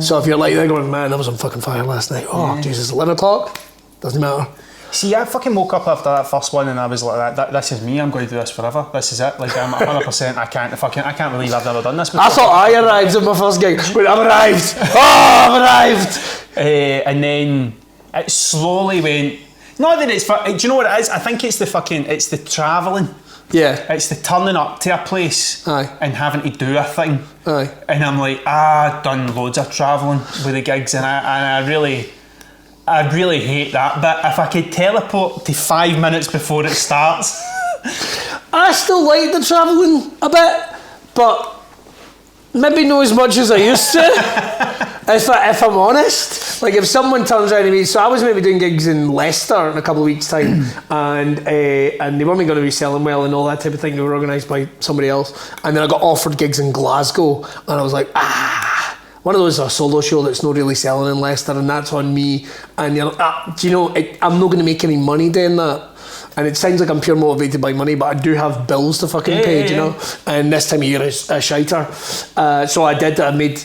So if you're like, they're going, man, I was on fucking fire last night. Oh, Jesus, 11 o'clock? Doesn't matter. See, I fucking woke up after that first one and I was like, this is me, I'm going to do this forever. This is it. Like, I'm 100%, I can't believe I've never done this before. I thought I arrived at my first gig. Wait, I've arrived. Oh, I've arrived. And then it slowly went, not that it's, do you know what it is? I think it's the travelling. Yeah. It's the turning up to a place and having to do a thing. Aye. And I'm like, I've done loads of travelling with the gigs and I really hate that bit. If I could teleport to 5 minutes before it starts. I still like the travelling a bit, but maybe not as much as I used to. If I'm honest, like if someone turns around to me, so I was maybe doing gigs in Leicester in a couple of weeks' time, and they weren't going to be selling well and all that type of thing. They were organised by somebody else, and then I got offered gigs in Glasgow, and I was like, one of those, a solo show that's not really selling in Leicester, and that's on me. And you're like, do you know, I'm not going to make any money doing that. And it sounds like I'm pure motivated by money, but I do have bills to fucking pay, you know. And this time of year is a shiter. So I did. I made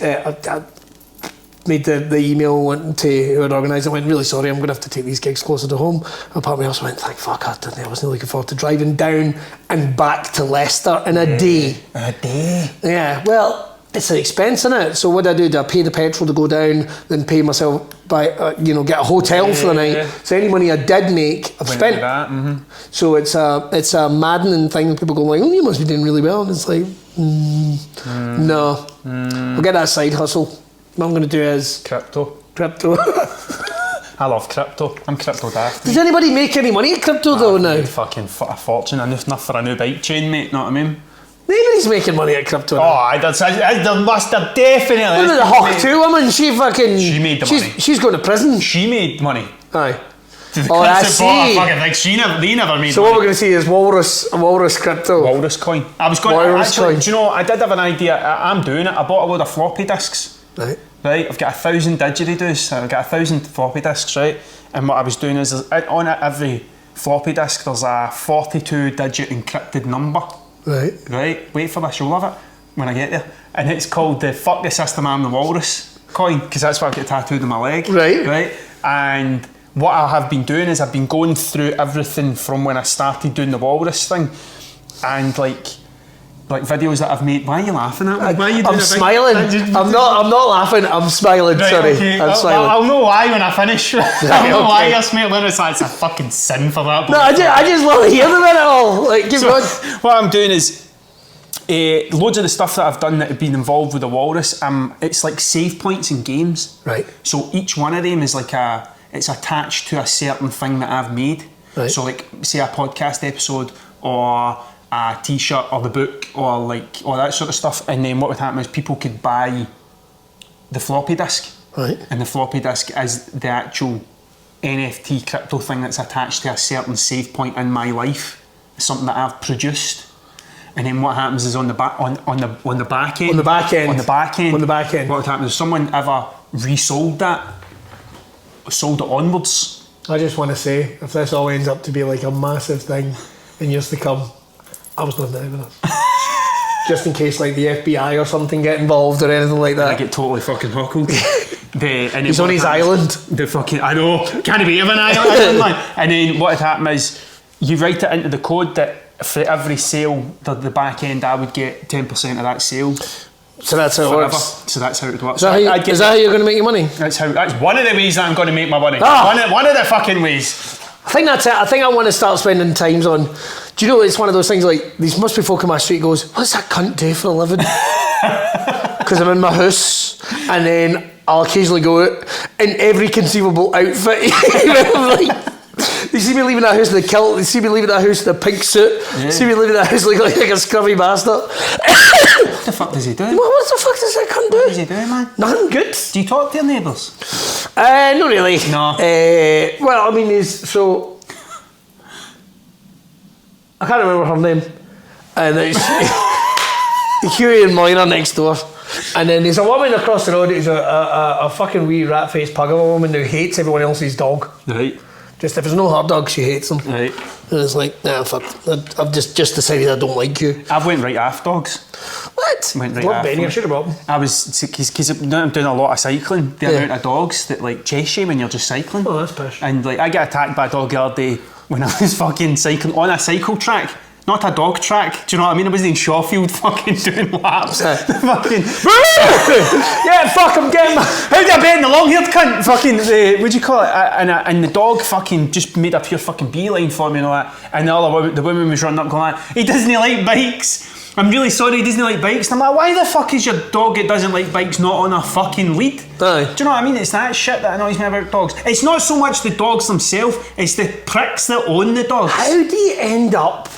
the email went to who had organised it. Went, really sorry, I'm going to have to take these gigs closer to home. And part of me also went, thank fuck I wasn't looking forward to driving down and back to Leicester in a day. A day? Yeah, well, it's an expense, isn't it? So what do? I pay the petrol to go down, then pay myself by, get a hotel for the night. So any money I did make, I've spent. So it's a maddening thing. People go like, oh, you must be doing really well. And it's like, no. I'll get that side hustle. What I'm going to do is... Crypto. I love crypto. I'm crypto daft. Does anybody make any money at crypto though now? Fucking a fortune. Enough for a new bike chain, mate. Know what I mean? Nobody's making money at crypto now. Oh, there must have definitely. Look at the Hawk 2 woman. She made the money. She's going to prison. She made money. Aye. Oh, I see. They never made so money. what we're going to see is walrus crypto. Walrus coin. I was going walrus actually, coin. do you know, I did have an idea. I'm doing it. I bought a load of floppy disks. Right. I've got 1,000 didgeridoos. I've got 1,000 floppy disks, right? And what I was doing is, on every floppy disk, there's a 42-digit encrypted number. Right? Wait for this, you'll love it when I get there. And it's called the Fuck the System, I'm the Walrus coin, because that's what I've got tattooed on my leg. Right? And what I have been doing is I've been going through everything from when I started doing the walrus thing, and like videos that I've made. Why are you laughing at me? Why are you doing I'm smiling. I'm not laughing. I'm smiling. Right, sorry. Okay. I'm smiling. I'll know why when I finish. I'll know why you're smiling. It's a fucking sin for that. No, I just want to hear them at all. Like, keep going. What I'm doing is loads of the stuff that I've done that have been involved with the walrus. It's like save points in games. Right. So each one of them is like it's attached to a certain thing that I've made. Right. So like, say a podcast episode or a t-shirt or the book or like all that sort of stuff, and then what would happen is people could buy the floppy disk, right? And the floppy disk is the actual NFT crypto thing that's attached to a certain save point in my life, something that I've produced. And then what happens is on the back end, what would happen is someone ever resold that, sold it onwards. I just want to say, if this all ends up to be like a massive thing in years to come, I was not down with it. Just in case like the FBI or something get involved or anything like that. I get totally fucking huckled. He's on his island. I know, can't be of an island, man. And then what would happen is you write it into the code that for every sale, the back end, I would get 10% of that sale. So that's how it works. So that's how it works. Is that how you're going to make your money? That's one of the ways that I'm going to make my money. One of the fucking ways. I think that's it. I think I want to start spending times on. Do you know, it's one of those things like, these must be folk in my street goes, what's that cunt do for a living? Because I'm in my house, and then I'll occasionally go out in every conceivable outfit. Like, they see me leaving that house in the kilt, they see me leaving that house in the pink suit, they see me leaving that house like a scruffy bastard. What the fuck does he do? What the fuck does that cunt do? What does he do, man? Nothing good. Do you talk to your neighbours? Not really. No. Well, I mean, so I can't remember her name. And there's Huey and Moira next door. And then there's a woman across the road who's a fucking wee rat-faced pug of a woman who hates everyone else's dog. Right. Just if there's no her dog, she hates them. Right. And it's like, nah, fuck. I've just decided I don't like you. I've went right off dogs. What? Went right Love off Benny, them. I should have brought him. I was, because I'm doing a lot of cycling, the amount of dogs that like chase you when you're just cycling. Oh, that's pish. And like, I got attacked by a dog the other day when I was fucking cycling on a cycle track. Not a dog track, do you know what I mean? I wasn't in Shawfield fucking doing laps. Fucking yeah, fuck, I'm getting my... How'd I bet in the long-haired cunt? Fucking, what do you call it? And the dog fucking just made a pure fucking beeline for me and all that. And the woman was running up going like, he doesn't like bikes. I'm really sorry, he doesn't like bikes. And I'm like, why the fuck is your dog that doesn't like bikes not on a fucking lead? Aye. Do you know what I mean? It's that shit that annoys me about dogs. It's not so much the dogs themselves, it's the pricks that own the dogs. How do you end up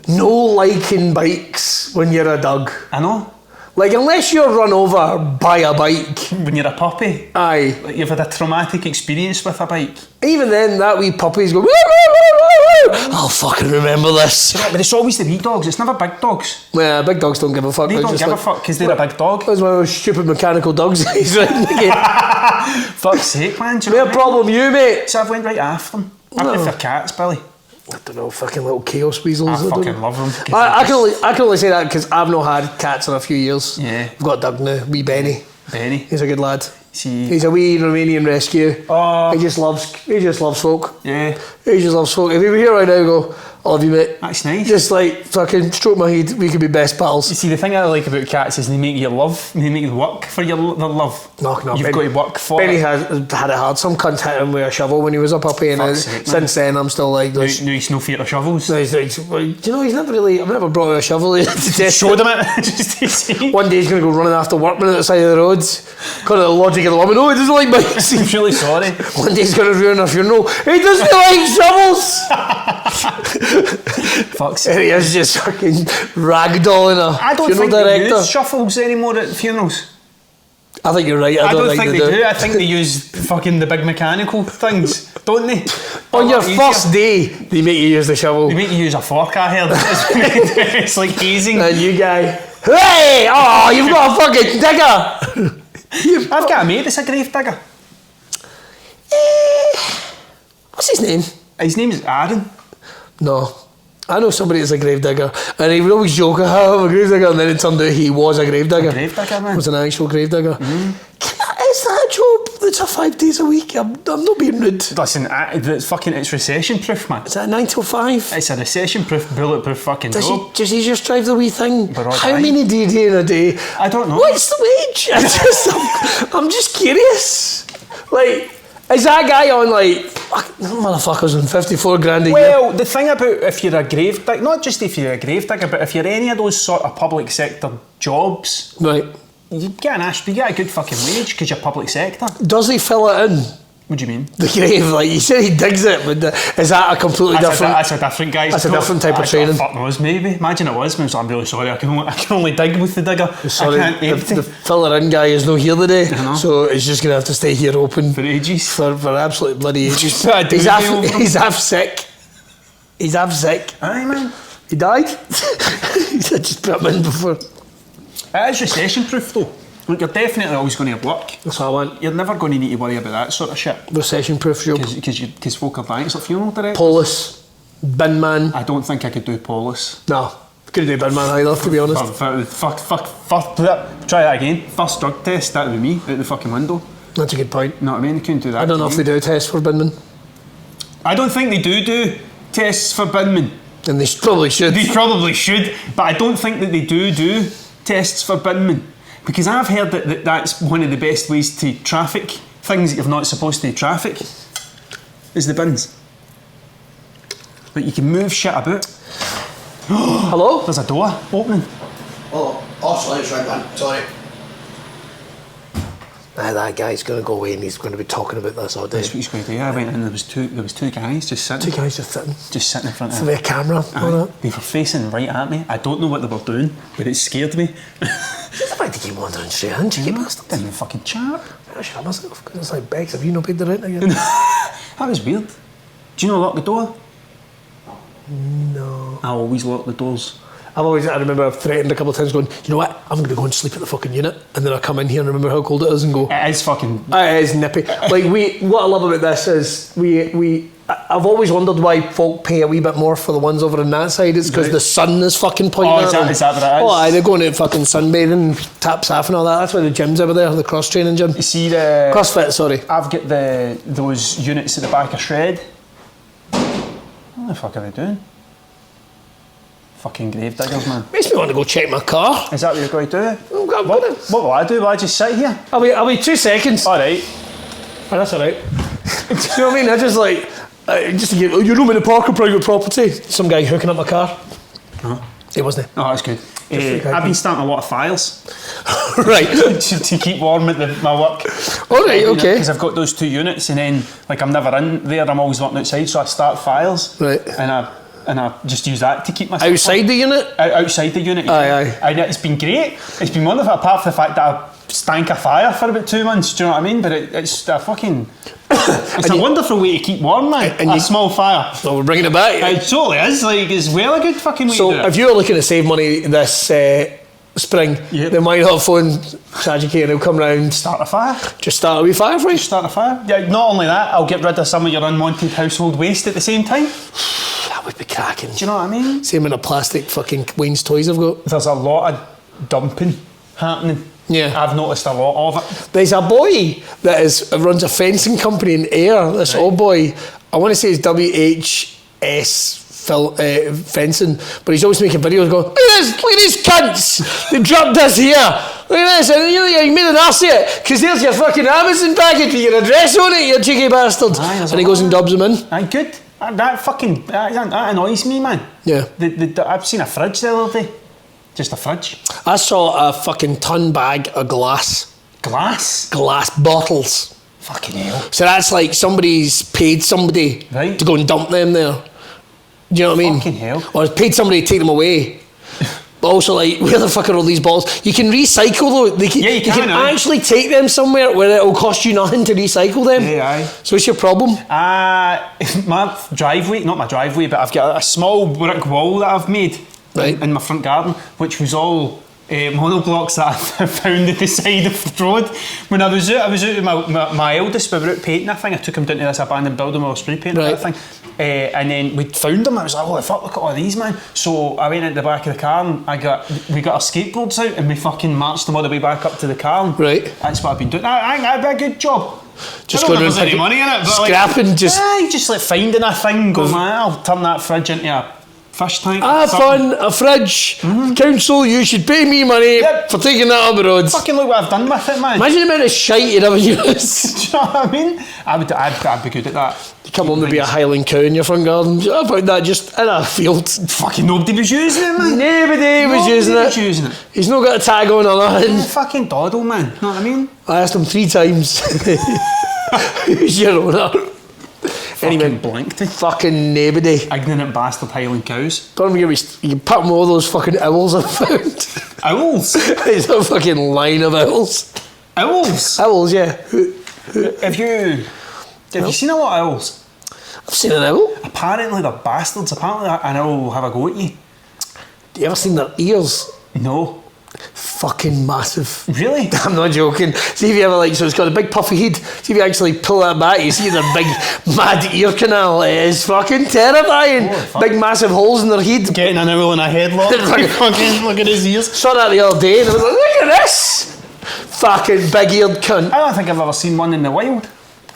no liking bikes when you're a dog? I know. Like, unless you're run over by a bike. When you're a puppy. Aye. Like you've had a traumatic experience with a bike. Even then, that wee puppy's going, woo, woo, woo, woo, I'll fucking remember this. But it's always the wee dogs, it's never big dogs. Yeah, big dogs don't give a fuck. They don't give a fuck because they're a big dog. That's one of those stupid mechanical dogs he's riding the game. Fuck's sake, man. What problem you, mate? So I've went right after them. After their cats, Billy. I don't know, fucking little chaos weasels. I fucking love them. I can only say that because I've not had cats in a few years. Yeah. I've got a dog now, wee Benny. Benny. He's a good lad. See. He's a wee Romanian rescue. Oh. He just loves folk. Yeah. He just loves folk. If he were here right now, I'd go, I love you, mate. That's nice. Just like fucking stroke my head, we could be best pals. You see, the thing I like about cats is they make you work for their love. No, You've got to work for Benny it. has had it hard. Some cunt hit him with a shovel when he was a puppy, and since then I'm still like, No, he's no fear of shovels. no, he's like, well, do you know, he's never really, I've never brought out a shovel to test Showed him it just to see. One day he's going to go running after workmen at the side of the roads. Kind of the logic of the woman, oh, he doesn't like bikes. I'm really sorry. One day he's going to ruin a funeral. He doesn't like shovels. Fuck's sake. And he is just fucking ragdolling I a don't funeral think they director. use shuffles anymore at funerals. I think you're right. I don't think they do. I think they use fucking the big mechanical things, don't they? On your first day, they make you use the shovel. They make you use a fork, I heard. It's like hazing. And you guy, hey! Oh, you've got a fucking digger! I've got a mate that's a grave digger. What's his name? His name's Aaron. No. I know somebody that's a grave digger, and he would always joke, I'm a grave digger, and then it turned out he was a grave digger. Grave digger, man. Was an actual grave digger. Is that a job that's a 5 days a week? I'm not being rude. Listen, it's recession proof, man. Is that a 9 till 5? It's a recession proof, bulletproof fucking job. Does he just drive the wee thing? But all How right. many do you do in a day? I don't know. What's the wage? I'm just curious. Like, is that guy on like, motherfuckers on 54 grand a year? Well, the thing about if you're a grave digger, not just if you're a grave digger, but if you're any of those sort of public sector jobs, Right. you get a good fucking wage because you're public sector. Does he fill it in? What do you mean? The grave, like you said, he digs it, but is that a completely different? That's a different guy's That's a job. different type of training. Fuck knows, maybe. Imagine it was. I'm really sorry. I can only dig with the digger. Sorry, I can't empty the filler in guy is no here today, know. so it's just gonna have to stay here open for ages. for absolute bloody ages. Put a he's doobie over him. half sick. He's half sick. Aye, man. He died. I just put him in before. It is recession proof though. Look, you're definitely always going to have work. That's what I want. You're never going to need to worry about that sort of shit. Recession proof job. Because folk are dying. It's like funeral director. Polis. Bin man. I don't think I could do polis. No. Couldn't do bin man either, to be honest. Fuck. Try that again. First drug test, that would be me, out the fucking window. That's a good point. You know what I mean? They couldn't do that. I don't know if they do tests for bin men. I don't think they do tests for binmen. And they probably should. They probably should, but I don't think that they do tests for binmen. Because I've heard that that's one of the best ways to traffic things that you're not supposed to traffic, is the bins. Like you can move shit about. Hello? There's a door opening. Oh, sorry, it's right, man. Sorry. That guy's going to go away and he's going to be talking about this all day. That's what he's going to do. I went in and there was two guys just sitting. Two guys just sitting. Just sitting in front of So me. with a camera on it. They were facing right at me. I don't know what they were doing, but it scared me. Just the fact they keep wandering straight in, cheeky bastards. Didn't even fucking chat. I shot myself because it's like, Bex, have you not paid the rent again? That was weird. Do you not lock the door? No. I always lock the doors. I remember I've threatened a couple of times going, you know what, I'm going to go and sleep at the fucking unit. And then I come in here and remember how cold it is and go, It is fucking... it is nippy. Like, what I love about this is I've always wondered why folk pay a wee bit more for the ones over on that side. It's because the sun is fucking pointing at them. Is that what it is? Oh, aye, they're going to fucking sunbathing, taps off and all that. That's why the gyms over there, the cross-training gym. You see the... CrossFit, sorry. I've got those units at the back of Shred. What the fuck are they doing? Fucking grave diggers, man. Makes me want to go check my car. Is that what you're going to do? Oh, God, What will I do? Will I just sit here? I'll be 2 seconds. Alright. Oh, that's alright. Do you know what I mean? I just like, just to get, you know me to park on private property. Some guy hooking up my car. Huh? It wasn't. Oh, that's good. I've been starting a lot of files. Right. to keep warm at my work. Alright, okay. Because I've got those 2 units and then, like, I'm never in there, I'm always working outside, so I start files. Right. And I just use that to keep myself Outside the unit? outside the unit. Aye. And it's been great. It's been wonderful, apart from the fact that stank of fire for about 2 months, do you know what I mean? But it's a fucking... It's a wonderful way to keep warm, man. A small fire. So we're bringing it back. It totally is. Like, it's well a good fucking way to do it. So if you're looking to save money this spring, then why not phone Sajiki and he'll come round. Start a fire. Just start a wee fire for you. Start a fire. Yeah, not only that, I'll get rid of some of your unwanted household waste at the same time. That would be cracking. Do you know what I mean? Same amount of plastic fucking Wayne's toys I've got. There's a lot of dumping happening. Yeah. I've noticed a lot of it. There's a boy that runs a fencing company in Ayr. This old boy, I want to say it's WHS fencing, but he's always making videos going, look at these cunts, they dropped us here, look at this, and you made an arse of it, because there's your fucking Amazon package with your address on it, you cheeky bastard. And he goes and dubs them in. Aye, good. That annoys me, man. Yeah. I've seen a fridge the other day. Just a fridge. I saw a fucking ton bag of glass. Glass Bottles. Fucking hell. So that's like somebody's paid somebody to go and dump them there. Do you know what I mean? Fucking hell. Or paid somebody to take them away. But also, like, where the fuck are all these bottles? You can recycle though. You can actually take them somewhere where it'll cost you nothing to recycle them. Yeah, aye. So what's your problem? My driveway, not my driveway, but I've got a small brick wall that I've made in my front garden, which was all monoblocks that I found at the side of the road. When I was out with my eldest, we were out painting that thing. I took him down to this abandoned building where I was spray painting that thing. And then we found them. I was like, holy fuck, look at all these, man. So I went into the back of the car and we got our skateboards out and we fucking marched them all the way back up to the car. And that's what I've been doing. I think that'd be a good job. Just going around any money in it, but scrapping, like, just like finding a thing, going, man, I'll turn that fridge into a fish tank. A fridge. Council, you should pay me money for taking that on the roads. Fucking look what I've done with it, man. Imagine the amount of shite you'd ever use. Do you know what I mean? I'd be good at that. You come home, there'd be a Highland cow in your front garden. I found that just in a field. Fucking nobody was using it, man. Nobody was using it. He's not got a tag on or nothing. Fucking doddle, man. Know what I mean? I asked him 3 times. Who's your owner? Fucking blanked it. Fucking nobody. Ignorant bastard Highland cows. Don't get me. You can put them all those fucking owls I've found. Owls? There's a fucking line of owls. Owls? Owls, yeah. Have you seen a lot of owls? I've seen an owl. Apparently they're bastards. Apparently an owl will have a go at you. Do you ever seen their ears? No. Fucking massive. Really? I'm not joking. See if you ever so it's got a big puffy head. See if you actually pull that back, you see their big mad ear canal. It is fucking terrifying. Big massive holes in their head. Getting an owl in a headlock. Fucking look at his ears. Saw that the other day and I was like, look at this. Fucking big eared cunt. I don't think I've ever seen one in the wild.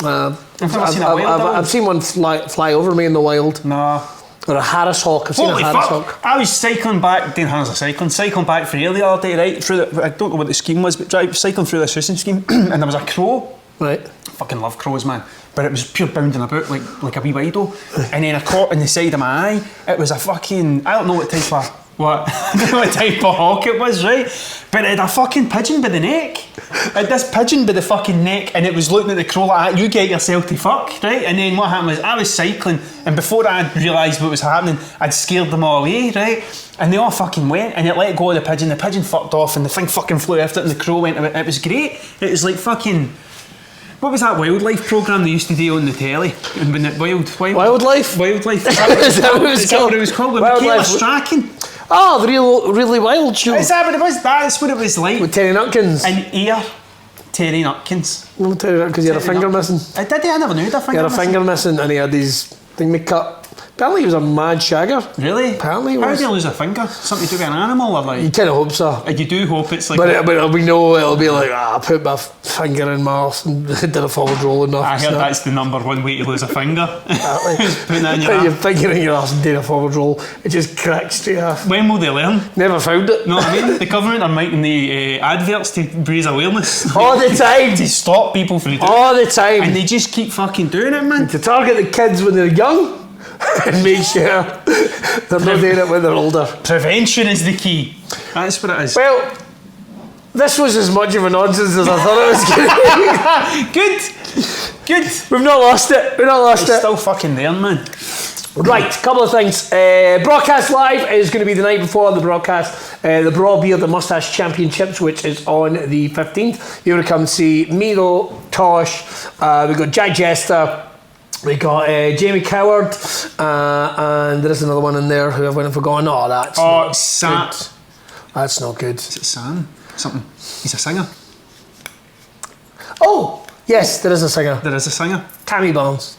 I've never seen a wild owl. I've seen one fly over me in the wild. No. Or a Harris hawk. I've seen a Harris hawk. I was cycling back, cycling back for Ayr the other day, right? I don't know what the scheme was, but cycling through this racing scheme, and there was a crow. Right. I fucking love crows, man. But it was pure bounding about like a wee wido. And then I caught in the side of my eye. It was a fucking, I don't know what type of hawk it was, right? But it had a fucking pigeon by the neck. It had this pigeon by the fucking neck, and it was looking at the crow like that, you get yourself to fuck, right? And then what happened was, I was cycling, and before I realised what was happening, I'd scared them all away, right? And they all fucking went, and it let go of the pigeon fucked off, and the thing fucking flew after it, and the crow went, it was great. It was like fucking... What was that wildlife programme they used to do on the telly? When it Wildlife? Wildlife. Is that what it was called? With Michaela Strachan. Oh, the really wild show. Is that what it was? That's what it was like. With Terry Nutkins. In Ayr. Terry Nutkins. No, Terry Nutkins, because he had a finger missing. I never knew that. He had a finger missing and he had his thing made cut. Apparently he was a mad shagger. Really? Apparently he was. How did he lose a finger? Something to do with an animal or like? You kind of hope so. You do hope it's like... But we know it'll be like, I put my finger in my arse and did a forward roll enough. I heard that's the number one way to lose a finger. Putting that in your arse. Your finger in your arse and doing a forward roll. It just cracks straight off. When will they learn? Never found it. No, what I mean? The government are making the adverts to raise awareness. All the time. To stop people from doing it. All the time. And they just keep fucking doing it, man. And to target the kids when they're young. And make sure they're not doing it when they're older. Prevention is the key. That's what it is. Well, this was as much of a nonsense as I thought it was going to be. Good. We've not lost it. It's still fucking there, man. Right, couple of things. Braw Cast Live is going to be the night before the broadcast. the Braw Beard and Moustache Championships, which is on the 15th. You're going to come see me, though, Tosh, we've got Jack Jester, we got Jamie Coward, and there is another one in there who I've went and forgotten. Oh, that's not Sam. good. That's not good. Is it Sam? Something. He's a singer. Oh, yes, there is a singer. There is a singer. Cammy Barnes.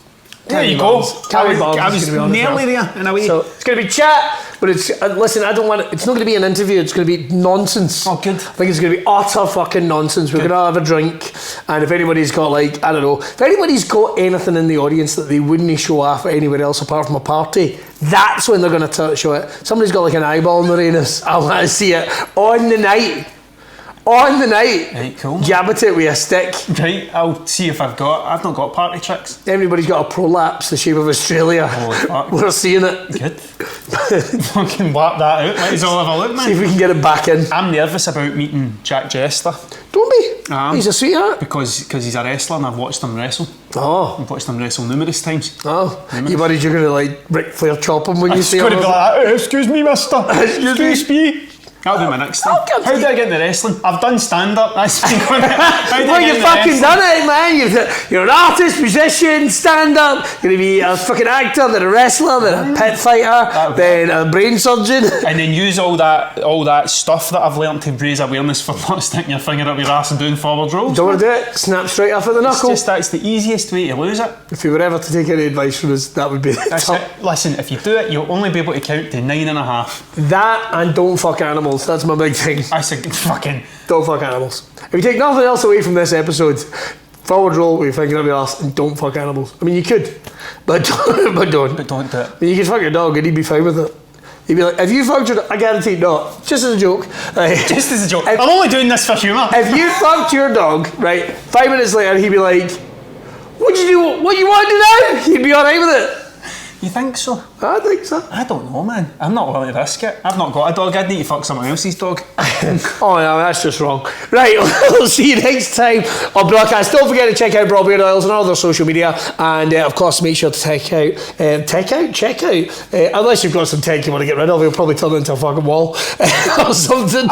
There you go. Cammy Barnes. I was nearly there in a way. So it's going to be chat, but it's listen. I don't want it. It's not going to be an interview. It's going to be nonsense. Oh, good. I think it's going to be utter fucking nonsense. We're going to have a drink, and if anybody's got like I don't know, if anybody's got anything in the audience that they wouldn't show off anywhere else apart from a party, that's when they're going to show it. Somebody's got like an eyeball in their anus. I want to see it on the night. On the night, Right, cool. jab at it with a stick. Right, I'll see if I've not got party tricks. Everybody's got a prolapse the shape of Australia. Holy fuck. We're seeing it. Good. Fucking whap that out. Might as well have a look, See if man. we can get it back in. I'm nervous about meeting Jack Jester Don't be. He's a sweetheart. because he's a wrestler and I've watched him wrestle. Oh. I've watched him wrestle numerous times. Oh. You worried you're going to like Ric Flair chop him when you It's see going to him? be like, excuse me, mister. Excuse me. me. That'll be my next thing. I'll get How to did I get into wrestling? I've done stand-up. That's been going Well, you've fucking done it, man. You're an artist, musician, stand-up. You're going to be a fucking actor, then a wrestler, then a pit fighter, then a brain surgeon. And then use all that stuff that I've learnt to raise awareness for not sticking your finger up your ass and doing forward rolls. Don't want to do it. Snap straight off at the It's knuckle. just that's the easiest way to lose it. If you were ever to take any advice from us, that would be That's top. it. Listen, if you do it, you'll only be able to count to 9.5. That and don't fuck animals. That's my big thing. I said, fucking. Don't fuck animals. If you take nothing else away from this episode, forward roll with your finger up your ass and don't fuck animals. I mean, you could, but don't. But don't do it. I mean, you could fuck your dog and he'd be fine with it. He'd be like, if you fucked your I guarantee not. Just as a joke. Just as a joke. I'm only doing this for humour. If you fucked your dog, right, 5 minutes later he'd be like, what'd you do? What you want to do now? He'd be alright with it. You think so? I think so. I don't know, man. I'm not willing to risk it. I've not got a dog. I'd need to fuck someone else's dog. Oh no, that's just wrong. Right, we'll see you next time on Braw Cast. Don't forget to check out Braw Beard Oils on all their social media, and of course make sure to check out, unless you've got some tech you want to get rid of, you'll probably turn it into a fucking wall or something.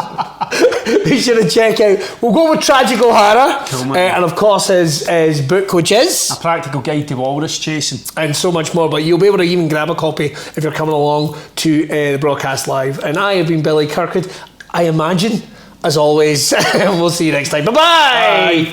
Be sure to check out. We'll go with Tragic O'Hara, Cool, man. and of course his book, which is A practical guide to walrus chasing. and so much more, but you'll be able to even grab a copy if you're coming along to the broadcast live. And I have been Billy Kirkwood, I imagine, as always. We'll see you next time. Bye-bye. Bye.